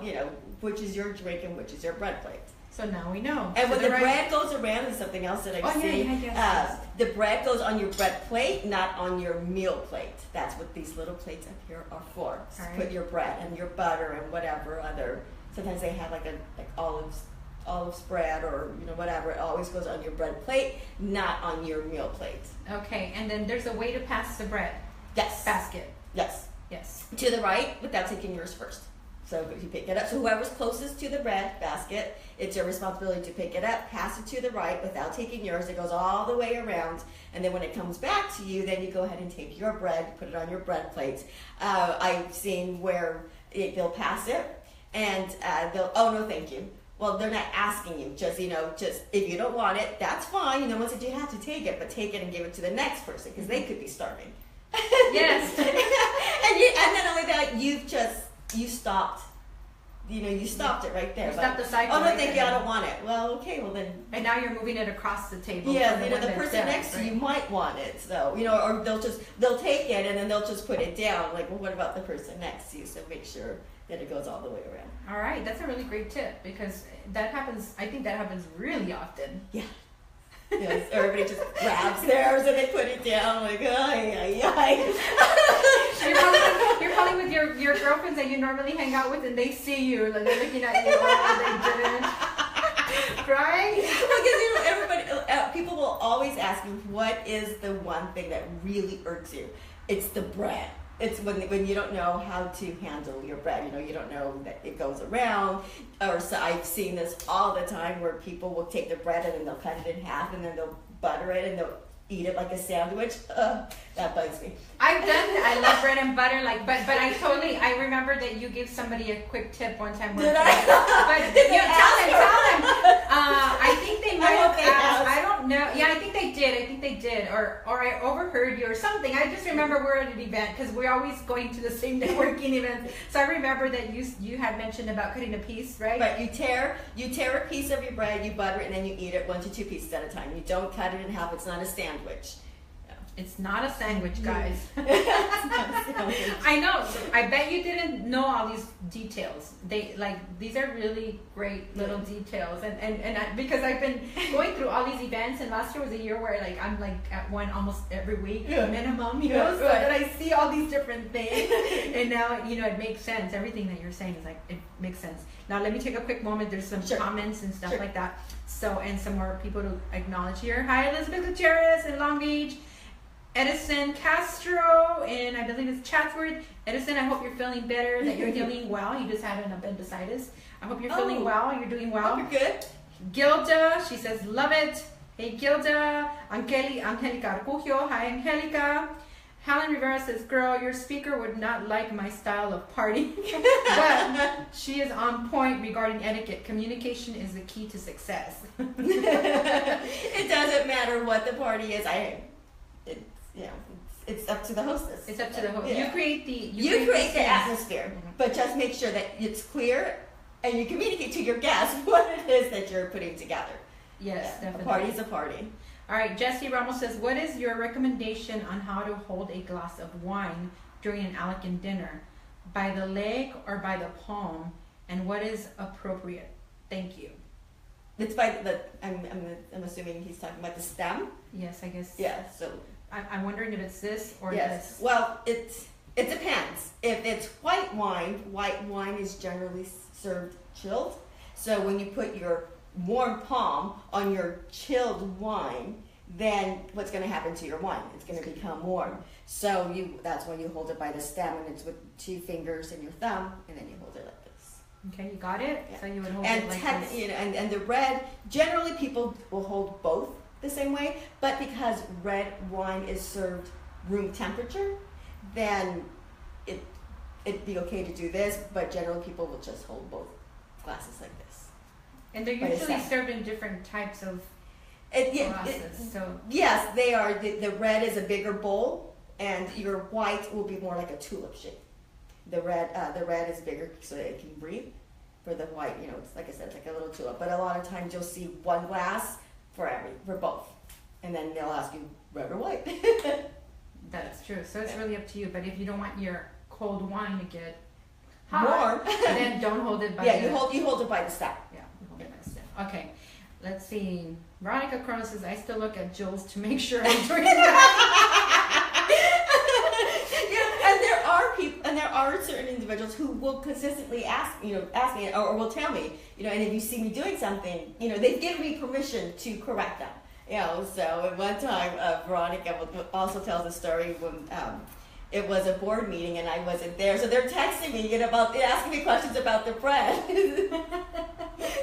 which is your drink and which is your bread plate. So now we know. And when the bread goes around, is something else that I've seen. Yes. The bread goes on your bread plate, not on your meal plate. That's what these little plates up here are for. So put your bread and your butter and whatever other. Sometimes they have like olive spread or whatever. It always goes on your bread plate, not on your meal plate. Okay, and then there's a way to pass the bread. Yes. Basket. Yes. To the right without taking yours first. So if you pick it up, so whoever's closest to the bread basket, it's your responsibility to pick it up, pass it to the right without taking yours. It goes all the way around, and then when it comes back to you, then you go ahead and take your bread, put it on your bread plate. I've seen where they'll pass it, and they'll, oh no, thank you. Well, they're not asking you. Just if you don't want it, that's fine. No one said you have to take it, but take it and give it to the next person because they could be starving. Yes. and then only that, you stopped. You stopped it right there. You stopped the cycle. Oh no, thank you. I don't want it. Well, okay. Well then. And now you're moving it across the table. Yeah, the person next to you might want it. So or they'll take it and then they'll just put it down. Like, well, what about the person next to you? So make sure that it goes all the way around. All right, that's a really great tip because that happens. I think that happens really often. Yeah. Yes, everybody just grabs theirs and they put it down like, ay. You're probably with your girlfriends that you normally hang out with and they see you, like they're looking at you and they didn't. Right? Because everybody, people will always ask you, what is the one thing that really irks you? It's the bread. It's when you don't know how to handle your bread. You don't know that it goes around. Or so I've seen this all the time where people will take the bread and then they'll cut it in half and then they'll butter it and they'll eat it like a sandwich. That bugs me. I've done that. I love bread and butter, but I remember that you gave somebody a quick tip one time. Did I? But tell them. I think they might have asked. I don't know. Yeah, I think they did. Or I overheard you or something. I just remember we're at an event because we're always going to the same networking event. So I remember that you had mentioned about cutting a piece, right? Right. You tear a piece of your bread, you butter it, and then you eat it 1 to 2 pieces at a time. You don't cut it in half. It's not a sandwich. It's not a sandwich, guys. I know. I bet you didn't know all these details. These are really great little details, and because I've been going through all these events, and last year was a year where I'm at one almost every week minimum, so that I see all these different things, and now it makes sense. Everything that you're saying is it makes sense. Now let me take a quick moment. There's some comments and stuff like that. So and some more people to acknowledge here. Hi, Elizabeth Gutierrez in Long Beach. Edison Castro, and I believe it's Chatsworth. Edison, I hope you're feeling better, that you're healing well. You just had an appendicitis. I hope you're feeling well. You're doing well. Hope you're good. Gilda, she says, love it. Hey, Gilda. Angelica Arcugio. Hi, Angelica. Helen Rivera says, girl, your speaker would not like my style of party. But she is on point regarding etiquette. Communication is the key to success. It doesn't matter what the party is. It's up to the hostess. It's up to the host. Yeah. You create the atmosphere, but just make sure that it's clear and you communicate to your guests what it is that you're putting together. Yes, definitely. A party is a party. All right, Jesse Ramos says, what is your recommendation on how to hold a glass of wine during an Alecan dinner? By the leg or by the palm? And what is appropriate? Thank you. It's by the. I'm assuming he's talking about the stem. Yes, I guess. Yeah. So I'm wondering if it's this or yes. this. Well, it depends. If it's white wine is generally served chilled. So when you put your warm palm on your chilled wine, then what's going to happen to your wine? It's going to become warm. So that's when you hold it by the stem, and it's with 2 fingers and your thumb, and then you hold it like this. Okay, you got it? Yeah. So you would hold it like this. You know, and the red, generally people will hold both the same way, but because red wine is served room temperature, then it'd be okay to do this, but generally people will just hold both glasses like this. And they're usually served in different types of glasses. So yes, they are. The red is a bigger bowl, and your white will be more like a tulip shape. The red is bigger so that it can breathe. For the white, you know, it's like I said, it's like a little tulip. But a lot of times you'll see one glass for both, and then they'll ask you red or white. That's true. So it's really up to you. But if you don't want your cold wine to get warm, then don't hold it by you hold it by the stem. Yeah, you hold it by the stem. Okay, let's see. Veronica Cronin says, I still look at Jules to make sure I'm doing that. And there are certain individuals who will consistently ask me, or will tell me, and if you see me doing something, they've given me permission to correct them. So at one time, Veronica also tells a story when it was a board meeting and I wasn't there. So they're texting me asking me questions about the bread.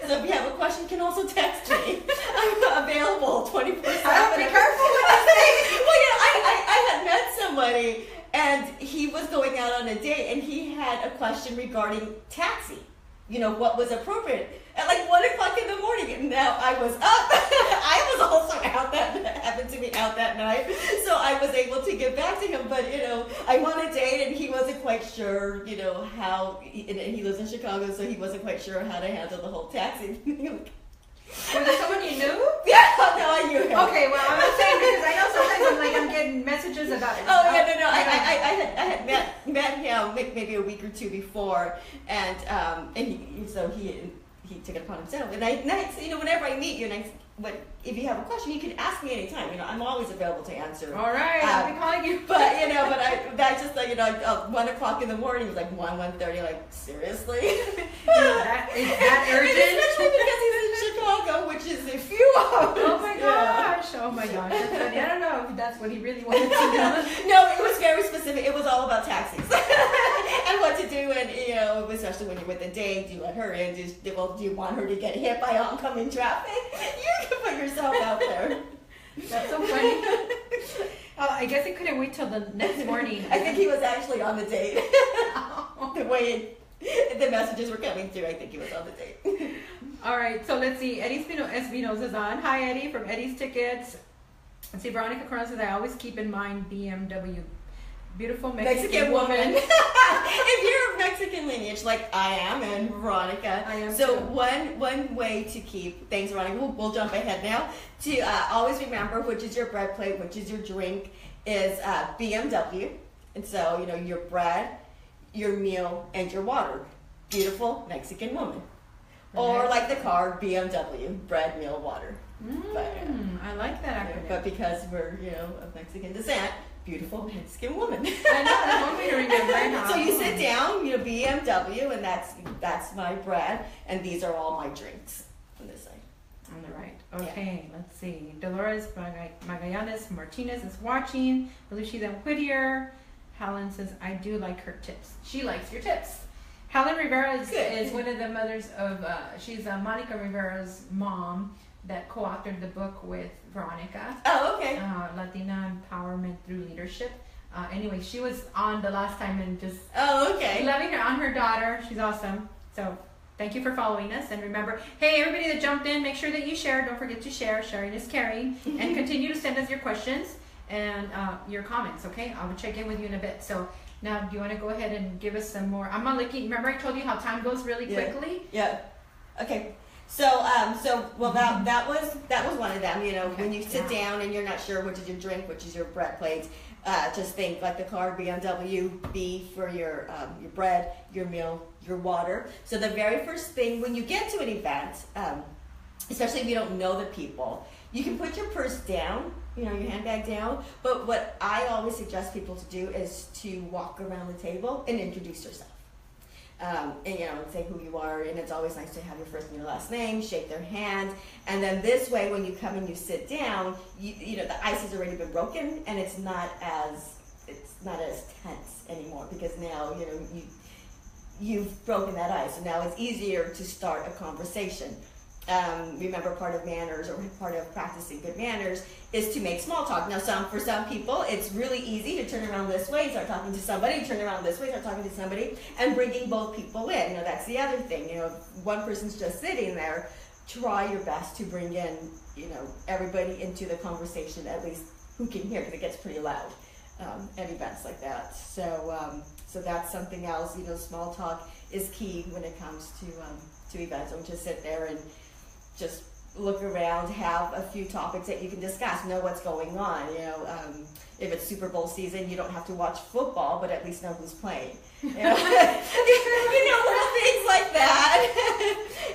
So if you have a question, you can also text me. I'm available 24/7. Be careful with this thing. Well, I had met somebody and he was going out on a date and he had a question regarding taxi. What was appropriate at like 1 o'clock in the morning. And now I was up. I was also out happened to be out that night. So I was able to get back to him. But, I won a date and he wasn't quite sure, how, and he lives in Chicago, so he wasn't quite sure how to handle the whole taxi thing. Was it someone you knew? Yeah, no, I knew him. Okay, well, I'm not saying because I know sometimes I'm getting messages about it. Oh, yeah, no. I had met him maybe a week or two before, and he took it upon himself. And I whenever I meet you, if you have a question, you can ask me anytime. I'm always available to answer. All right, I'll be calling you. But that's just 1 o'clock in the morning. It was like 1:30. Like seriously, is that urgent? Especially because he's in Chicago, which is a few hours. Oh my gosh! Oh my gosh! That's funny. I don't know if that's what he really wanted to do. No, it was very specific. It was all about taxis and what to do, and especially when you're with a date, do you let her in? Do you want her to get hit by oncoming traffic? You can put yourself out there. That's so funny. I guess he couldn't wait till the next morning. I think he was actually on the date. The way the messages were coming through, I think he was on the date. All right, so let's see. Eddie Espinosa is on. Hi, Eddie, from Eddie's Tickets. Let's see, Veronica Corona says, I always keep in mind BMW. Beautiful Mexican woman. If you're of Mexican lineage, like I am, and Veronica. I am so too. one way to keep, thanks Veronica, we'll jump ahead now, to always remember which is your bread plate, which is your drink, is BMW. And so, your bread, your meal, and your water. Beautiful Mexican woman. Or like the car, BMW, bread, meal, water. I like that acronym. But because we're, of Mexican descent, beautiful Mexican woman. I know, that's one way to remember. So you sit down, BMW, and that's my bread, and these are all my drinks on this side. On the right. Okay, let's see. Dolores Magallanes Martinez is watching. Lucia Whittier. Helen says, I do like her tips. She likes your tips. Helen Rivera is one of the mothers of, she's Monica Rivera's mom that co-authored the book with Veronica. Oh, okay. Latina Empowerment Through Leadership. Anyway, she was on the last time and just loving her on her daughter. She's awesome. So thank you for following us. And remember, hey, everybody that jumped in, make sure that you share. Don't forget to share. Sharing is caring. And continue to send us your questions and your comments, okay? I will check in with you in a bit. So now, do you want to go ahead and give us some more? I'm not looking. Remember, I told you how time goes really quickly. Yeah. Okay. So that was one of them. Okay. When you sit down and you're not sure which is your drink, which is your bread plate, just think like the car, BMW, B for your bread, your meal, your water. So the very first thing when you get to an event, especially if you don't know the people. You can put your purse down, your handbag down, but what I always suggest people to do is to walk around the table and introduce yourself. And say who you are, and it's always nice to have your first and your last name, shake their hand, and then this way when you come and you sit down, the ice has already been broken, and it's not as tense anymore, because now you've broken that ice, so now it's easier to start a conversation. Remember, part of manners, or part of practicing good manners, is to make small talk. Now, for some people, it's really easy to turn around this way, start talking to somebody, turn around this way, start talking to somebody, and bringing both people in. That's the other thing. If one person's just sitting there, try your best to bring in, everybody into the conversation, at least who can hear, because it gets pretty loud at events like that. So that's something else. Small talk is key when it comes to events. Don't just sit there and just look around, have a few topics that you can discuss, know what's going on. If it's Super Bowl season, you don't have to watch football, but at least know who's playing. Little things like that,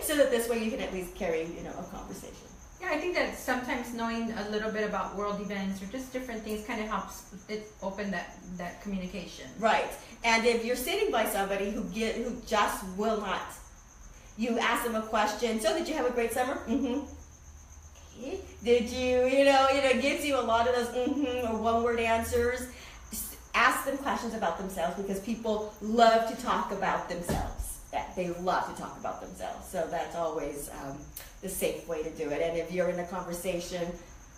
so that this way you can at least carry, a conversation. Yeah, I think that sometimes knowing a little bit about world events or just different things kind of helps it open that communication. Right, and if you're sitting by somebody who just will not. You ask them a question. So, did you have a great summer? Mm-hmm. Okay. Did you, it gives you a lot of those or one-word answers. Just ask them questions about themselves, because people love to talk about themselves. They love to talk about themselves. So that's always the safe way to do it. And if you're in a conversation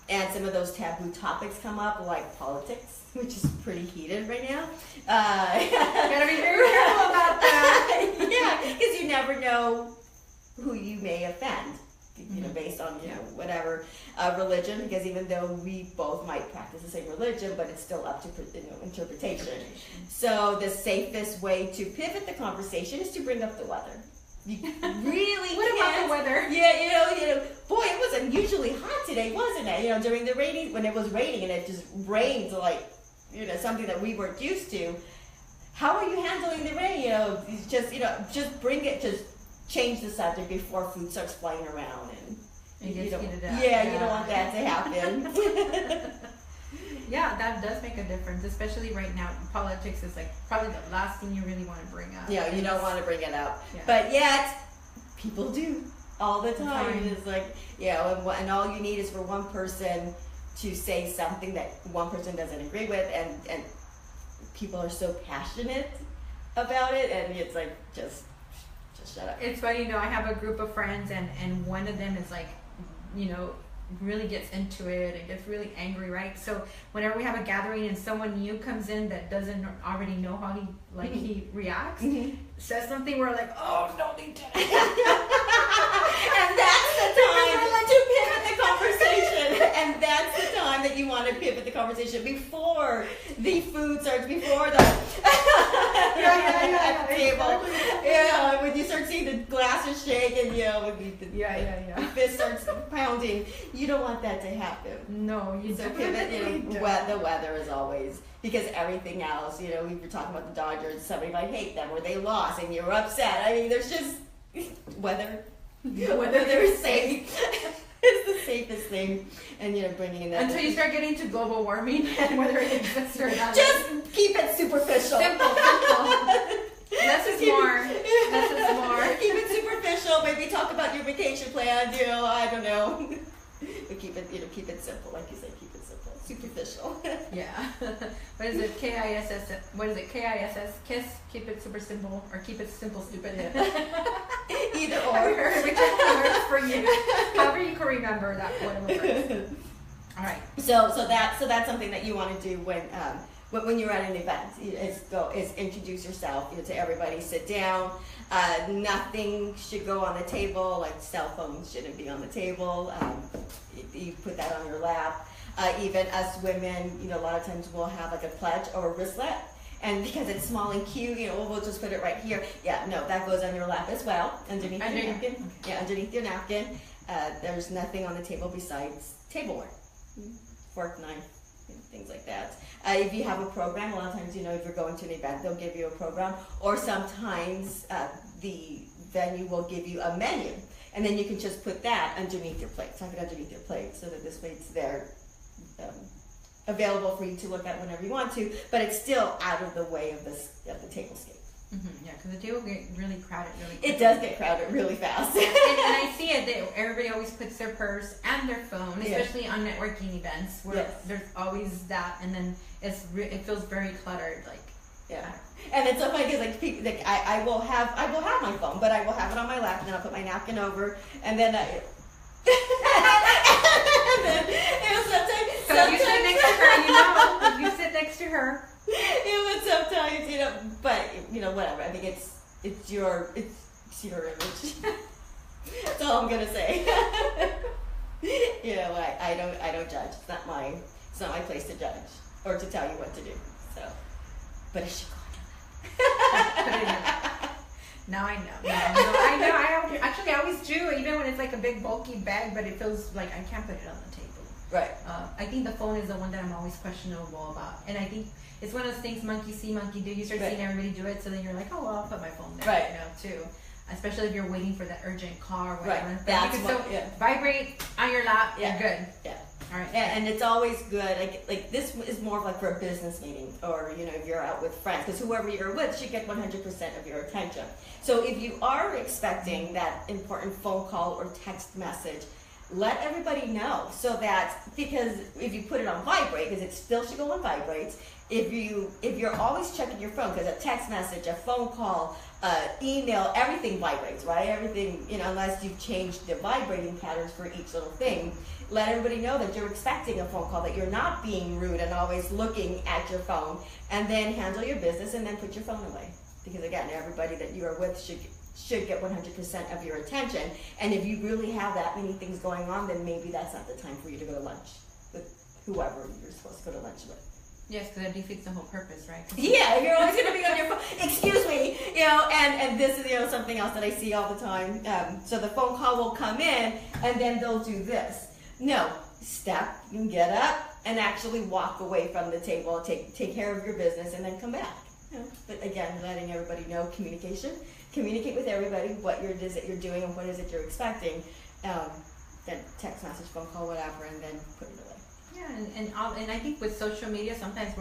and some of those taboo topics come up, like politics, which is pretty heated right now. Gotta be very careful about that. Yeah, because you never know who you may offend, based on, whatever religion, because even though we both might practice the same religion, but it's still up to, interpretation. So the safest way to pivot the conversation is to bring up the weather. You really What about the weather? Yeah, boy, it was unusually hot today, wasn't it? During the rainy, when it was raining and it just rained like, something that we weren't used to. How are you handling the rain? Just bring it, just change the subject before food starts flying around, and you don't want that to happen. Yeah, that does make a difference, especially right now. Politics is like probably the last thing you really want to bring up. Yeah, you don't want to bring it up, but yet people do all the time. It's like, and all you need is for one person to say something that one person doesn't agree with, and people are so passionate about it, and it's like, just shut up. It's funny, I have a group of friends, and one of them is like, really gets into it and gets really angry, right? So whenever we have a gathering and someone new comes in that doesn't already know how he reacts, says something, we're like, oh no, they didn't. And that's the time to pivot the conversation. And that's the time that you want to pivot the conversation before the food starts, before the at the table. Yeah, when you start seeing the glasses shake and the fist starts pounding, you don't want that to happen. No, you so pivot. The weather is always, because everything else, we were talking about the Dodgers, somebody might hate them or they lost and you're upset. I mean, there's just whether they're safe. It's the safest thing, and bringing in that. Until you start getting to global warming and whether it exists or not. Just keep it superficial. Simple. Less is more. Less is more. Keep it superficial. Maybe talk about your vacation plan. I don't know. But keep it simple, like you said. Keep it simple, superficial. Yeah. What is it? KISS. What is it? KISS. Kiss. Keep it super simple, or keep it simple, stupid. Either or. Whichever works for you. However you can remember that, whatever works. All right. So that's something that you want to do when you're at an event. Is introduce yourself. To everybody. Sit down. Nothing should go on the table. Like cell phones shouldn't be on the table. You put that on your lap. Even us women, a lot of times we'll have like a pledge or a wristlet. And because it's small and cute, we'll just put it right here. Yeah, no, that goes on your lap as well, underneath your napkin. Okay. Yeah, underneath your napkin. There's nothing on the table besides tableware, fork, knife, things like that. If you have a program, a lot of times, if you're going to an event, they'll give you a program, or sometimes the venue will give you a menu. and then you can just put that underneath your plate, tuck it underneath your plate, so that this way it's there, available for you to look at whenever you want to, but it's still out of the way of the tablescape. Yeah, because the table get really crowded really quickly. It does get crowded really fast. and I see it that everybody always puts their purse and their phone, especially on networking events where there's always that, and then it feels very cluttered. Like and it's so funny because like people, like I will have my phone, but I will have it on my lap, and then I'll put my napkin over, and then sometimes you sit next to her, if you sit next to her. Sometimes, but whatever. I think it's your image. That's all I'm gonna say. I don't judge. It's not my place to judge or to tell you what to do. So, but it should go on. Now I know. I always do, even when it's like a big bulky bag, but it feels like I can't put it on the table. Right. I think the phone is the one that I'm always questionable about, and I think it's one of those things, monkey see, monkey do. You start seeing everybody do it, so then you're like, oh, well, I'll put my phone there, too. Especially if you're waiting for that urgent call or whatever. Right. But you can vibrate on your lap, you're good. Yeah. All right. And it's always good. Like this is more of like for a business meeting, or if you're out with friends, because whoever you're with should get 100% of your attention. So if you are expecting that important phone call or text message, let everybody know, so that, because if you put it on vibrate, because it still should go on vibrate, if you're always checking your phone, because a text message, a phone call, email, everything vibrates, right? Everything, unless you've changed the vibrating patterns for each little thing, let everybody know that you're expecting a phone call, that you're not being rude and always looking at your phone, and then handle your business and then put your phone away. Because again, everybody that you are with should get 100% of your attention. And if you really have that many things going on, then maybe that's not the time for you to go to lunch with whoever you're supposed to go to lunch with. Yes, because that defeats the whole purpose, right? Yeah, you're always going to be on your phone. Excuse me, and this is something else that I see all the time. So the phone call will come in, and then they'll do this. No, step, you get up, and actually walk away from the table, take care of your business, and then come back. But again, letting everybody know, communicate with everybody what it is that you're doing and what it is that you're expecting. Then text message, phone call, whatever, and then put it away. Yeah, and I think with social media, sometimes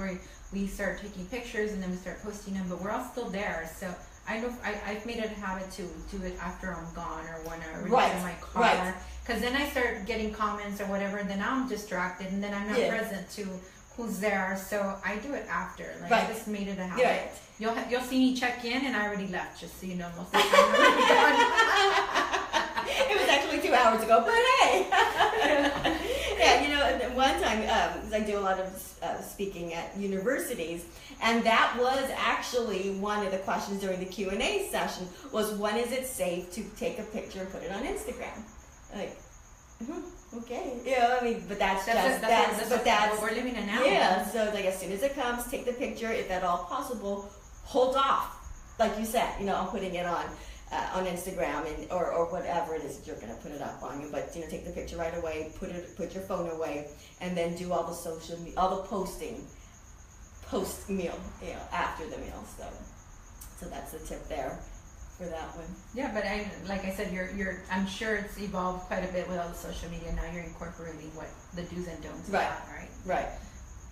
we start taking pictures and then we start posting them, but we're all still there. So I know I've made it a habit to do it after I'm gone or when I reach in my car, because then I start getting comments or whatever, and then I'm distracted, and then I'm not present to who's there. So I do it after. I just made it a habit. Right. You'll see me check in, and I already left, just so you know. Most of the time I'm already gone. It was actually 2 hours ago, but hey. One time, I do a lot of speaking at universities, and that was actually one of the questions during the Q&A session was, when is it safe to take a picture and put it on Instagram? Like, okay. But that's what we're living in now. Yeah, so as soon as it comes, take the picture. If at all possible, hold off. Like you said, on putting it on Instagram or whatever it is that you're going to put it up on. But take the picture right away, put your phone away, and then do all the posting post meal, after the meal. So that's the tip there for that one. Yeah, but like I said, I'm sure it's evolved quite a bit with all the social media. Now you're incorporating what the do's and don'ts are, right? Right.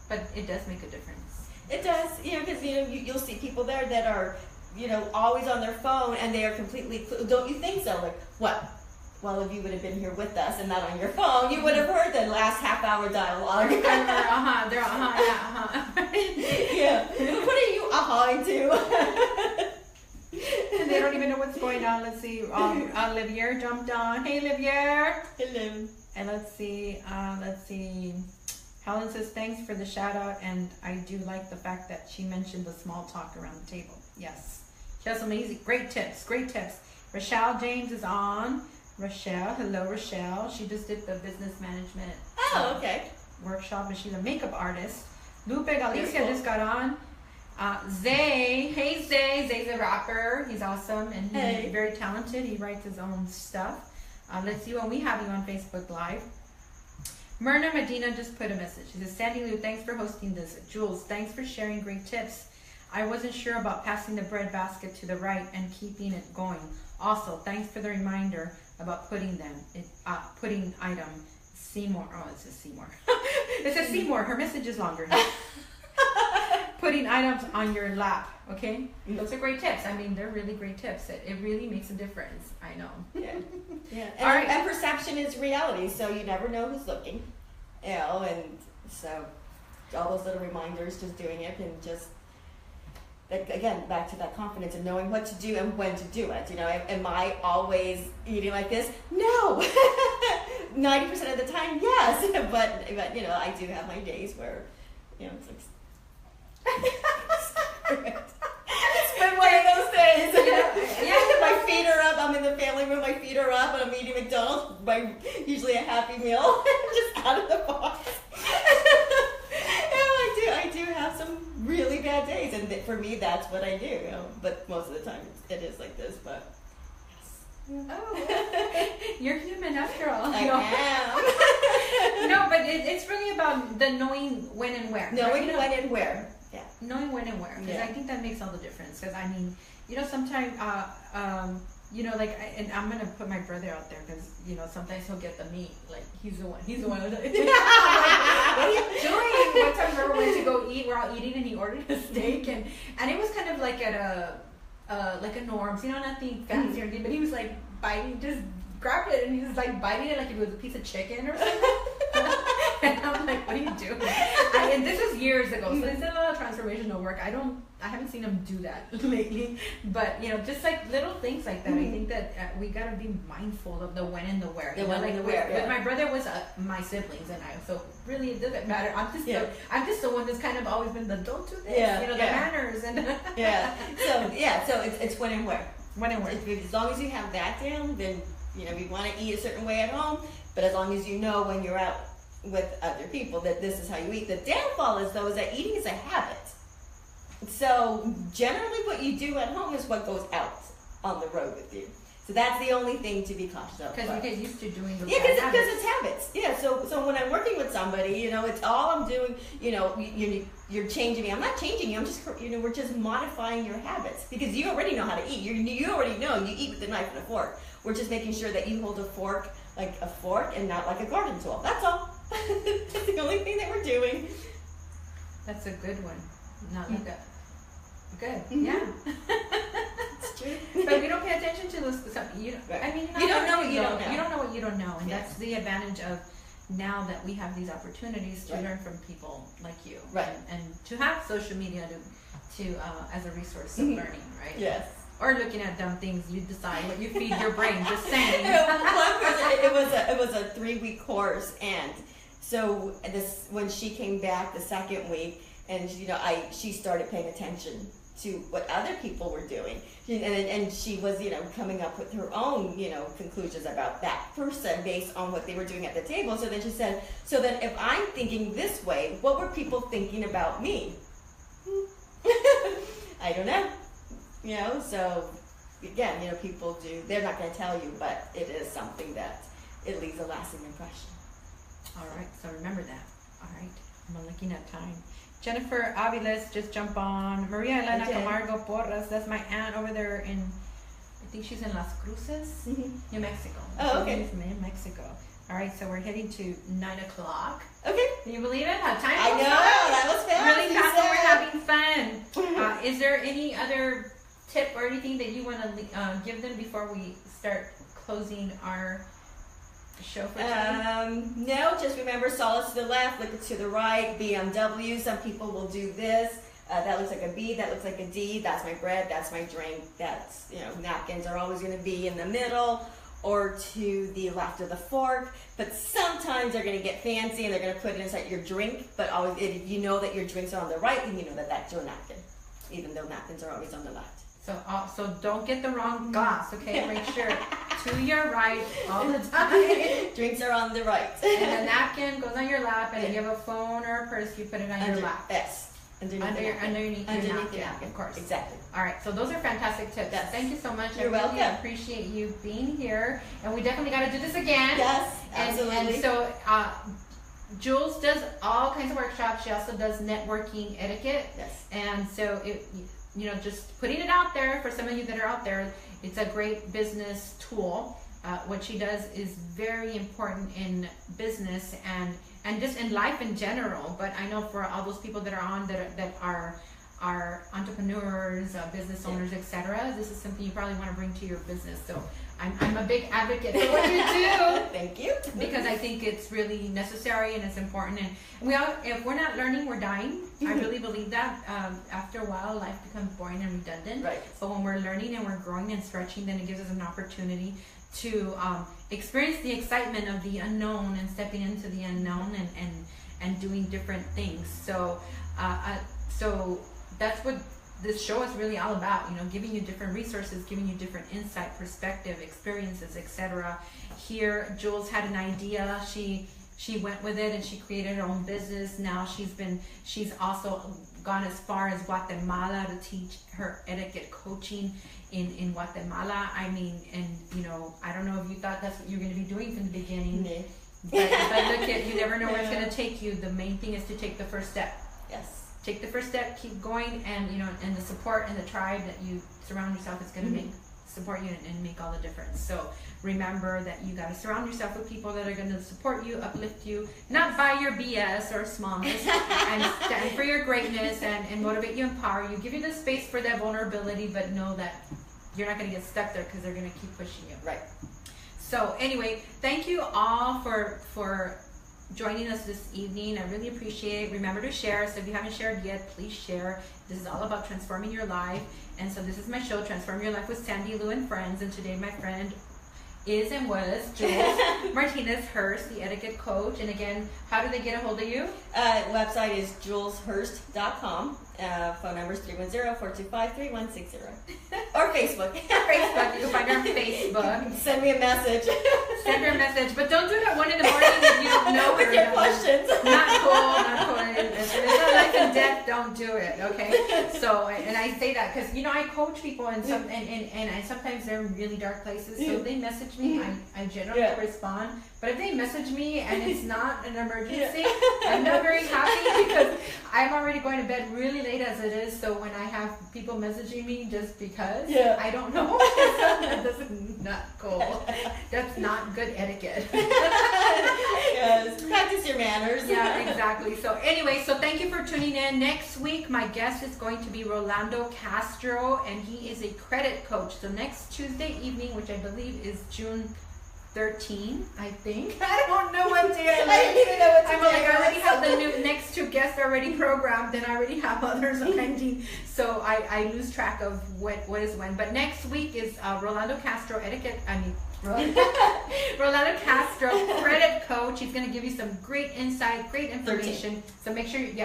But it does make a difference. It does, because you'll see people there that are always on their phone, and they are completely, don't you think so? Like, what? Well, if you would have been here with us and not on your phone, you would have heard the last half-hour dialogue. They're yeah. What are you to? And they don't even know what's going on. Let's see. Olivier jumped on. Hey, Olivier. Hello. And let's see. Helen says, thanks for the shout out, and I do like the fact that she mentioned the small talk around the table. Yes. She has amazing, great tips. Rochelle James is on. Rochelle, hello Rochelle. She just did the business management workshop, and she's a makeup artist. Lupe Galicia just got on. Zay, hey Zay. Zay's a rapper. He's awesome, and he's very talented. He writes his own stuff. Let's see when we have you on Facebook Live. Myrna Medina just put a message. She says, Sandylu, thanks for hosting this. Jules, thanks for sharing great tips. I wasn't sure about passing the bread basket to the right and keeping it going. Also, thanks for the reminder. about putting item Seymour. Oh, it says Seymour. It says Seymour. Her message is longer. Putting items on your lap. Okay, those are great tips. I mean, they're really great tips. It really makes a difference. I know. Yeah, yeah. All right. And perception is reality, so you never know who's looking. You know, and so all those little reminders, just doing it, and just again back to that confidence and knowing what to do and when to do it. You know, am I always eating like this? No. 90% of the time, yes. But you know, I do have my days where, you know, it's like. It's been one of those days. Yeah, my feet are up. I'm in the family room. My feet are up, and I'm eating McDonald's. Usually a Happy Meal, just out of the box. I do have some really bad days, and for me, that's what I do. You know? But most of the time, it is like this. But yes. Oh, you're human after all. I am. No, but it's really about the knowing when and where. Knowing right? when and where. Yeah. Knowing when and where, because I think that makes all the difference. Because I mean, you know, sometimes, you know, like, and I'm gonna put my brother out there because you know sometimes he'll get the meat. Like he's the one. Who's like, what are you doing? One time, remember we went to go eat. We're all eating, and he ordered a steak, and it was kind of like at a Norm's, you know, nothing fancy or anything. But he was like biting, just grabbed it, and he was like biting it like it was a piece of chicken or something. And I'm like, what are you doing? And this was years ago, so it's a lot of transformational work. I haven't seen him do that lately, but you know, just like little things like that. I think that we gotta be mindful of the when and the where. The when and the where. With my brother was my siblings and I, so really it doesn't matter. I'm just the one that's kind of always been the don't do this. You know, the manners and So it's when and where. When and where. As long as you have that down, then you know you want to eat a certain way at home. But as long as you know when you're out with other people that this is how you eat. The downfall is that eating is a habit. So generally what you do at home is what goes out on the road with you. So that's the only thing to be cautious of. Because you get used to doing those because it's habits. Yeah, so when I'm working with somebody, you know, it's all I'm doing, you know, you're changing me. I'm not changing you. I'm just, you know, we're just modifying your habits. Because you already know how to eat. You already know you eat with a knife and a fork. We're just making sure that you hold a fork like a fork and not like a garden tool. That's all. That's the only thing that we're doing. That's a good one. Not like a good. Mm-hmm. Yeah. It's true. But we don't pay attention to those stuff. I mean, you don't know what you don't know. You don't know what you don't know, and that's the advantage of now that we have these opportunities to learn from people like you, right? And to have social media to as a resource of learning, right? Yes. Or looking at dumb things, you decide what you feed your brain. Just saying. It was a 3-week course, and so when she came back the second week, and you know, she started paying attention to what other people were doing, and she was, you know, coming up with her own, you know, conclusions about that person based on what they were doing at the table. So then she said, so then if I'm thinking this way, what were people thinking about me? I don't know. You know, so again, you know, people they're not going to tell you, but it is something that it leaves a lasting impression. All right, so remember that. All right, I'm looking at time. Jennifer Aviles just jump on. Maria Elena Camargo Porras, that's my aunt over there in, I think she's in Las Cruces, New Mexico. Oh, okay. New Mexico. All right, so we're heading to 9 o'clock. Okay. Can you believe it? How time I know, that was fast. Really fast, and we're having fun. Is there any other tip or anything that you want to give them before we start closing our show for today? No, just remember solids to the left, liquids to the right, BMW. Some people will do this. That looks like a B, that looks like a D. That's my bread, that's my drink. That's, you know, napkins are always going to be in the middle or to the left of the fork. But sometimes they're going to get fancy and they're going to put it inside your drink. But always, if you know that your drinks are on the right, then you know that that's your napkin, even though napkins are always on the left. So don't get the wrong glass, okay? Make sure to your right all the time. Drinks are on the right. And the napkin goes on your lap, and if you have a phone or a purse, you put it on your lap. Yes. Underneath your napkin, of course. Exactly. All right, so those are fantastic tips. Yes. Thank you so much. You're welcome. I really appreciate you being here, and we definitely got to do this again. Yes, absolutely. And so Jules does all kinds of workshops. She also does networking etiquette. Yes. And so you know, just putting it out there for some of you that are out there, it's a great business tool. what she does is very important in business and just in life in general. But I know for all those people that are on that are entrepreneurs, business owners, etc., this is something you probably want to bring to your business. So I'm a big advocate for what you do. Thank you. Because I think it's really necessary and it's important. And if we're not learning, we're dying. I really believe that. After a while, life becomes boring and redundant. Right. But when we're learning and we're growing and stretching, then it gives us an opportunity to experience the excitement of the unknown and stepping into the unknown and doing different things. So that's what this show is really all about, giving you different resources, giving you different insight, perspective, experiences, etc. Here, Jules had an idea. She went with it and she created her own business. Now she's also gone as far as Guatemala to teach her etiquette coaching in Guatemala. I mean, and I don't know if you thought that's what you're going to be doing from the beginning. No. But look at, you never know where it's going to take you. The main thing is to take the first step. Yes. Take the first step, keep going, and and the support and the tribe that you surround yourself is going to support you and make all the difference. So remember that you got to surround yourself with people that are going to support you, uplift you, not by your BS or smallness, and stand for your greatness and motivate you, empower you, give you the space for that vulnerability, but know that you're not going to get stuck there because they're going to keep pushing you. Right. So anyway, thank you all for joining us this evening. I really appreciate it. Remember to share. So if you haven't shared yet, please share. This is all about transforming your life. And so this is my show, Transform Your Life with Sandylu and Friends. And today my friend is and was Jules Martinez Hurst, the etiquette coach. And again, how do they get a hold of you? Website is juleshurst.com. Phone number is 310-425-3160. Or Facebook. Facebook. You can find her on Facebook. Send me a message. Send her a message. But don't do it at 1 in the morning if you don't know With her. your questions. Not cool. If it's a life and death, don't do it, okay? So, and I say that because, I coach people and sometimes they're in really dark places. So if they message me, I generally respond. But if they message me and it's not an emergency, I'm not very happy because I'm already going to bed really late as it is. So when I have people messaging me just because, I don't know, that's not cool. That's not good etiquette. Yes, practice your manners. Yeah, exactly. So anyway, so thank you for tuning in. Next week, my guest is going to be Rolando Castro, and he is a credit coach. So next Tuesday evening, which I believe is June 13, I think. I don't know what day I didn't even know what I'm like, I already have the next two guests already programmed, and I already have others pending. So I lose track of what is when. But next week is Rolando Castro Rolando Castro, credit coach. He's going to give you some great insight, great information. 13. So make sure you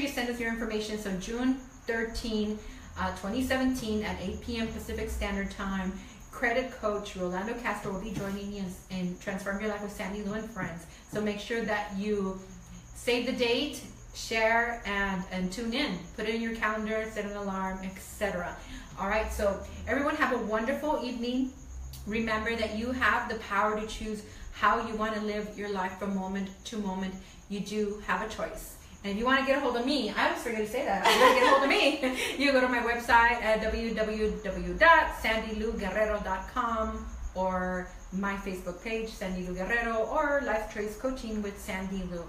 send us your information. So June 13, 2017 at 8 p.m. Pacific Standard Time. Credit coach Rolando Castro will be joining you in Transform Your Life with Sandylu and Friends. So make sure that you save the date, share, and tune in. Put it in your calendar, set an alarm, etc. All right, so everyone have a wonderful evening. Remember that you have the power to choose how you want to live your life from moment to moment. You do have a choice. And if you want to get a hold of me, I always forget to say that. If you want to get a hold of me, you go to my website at www.sandyluguerrero.com or my Facebook page, Sandylu Guerrero, or Life Trace Coaching with Sandylu.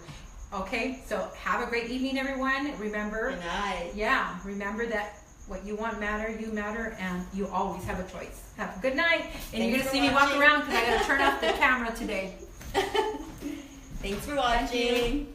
Okay, so have a great evening, everyone. Remember, Good night. Yeah, remember that what you want matter, you matter, and you always have a choice. Have a good night. And you're going to see me walk around because I got to turn off the camera today. Thanks for watching.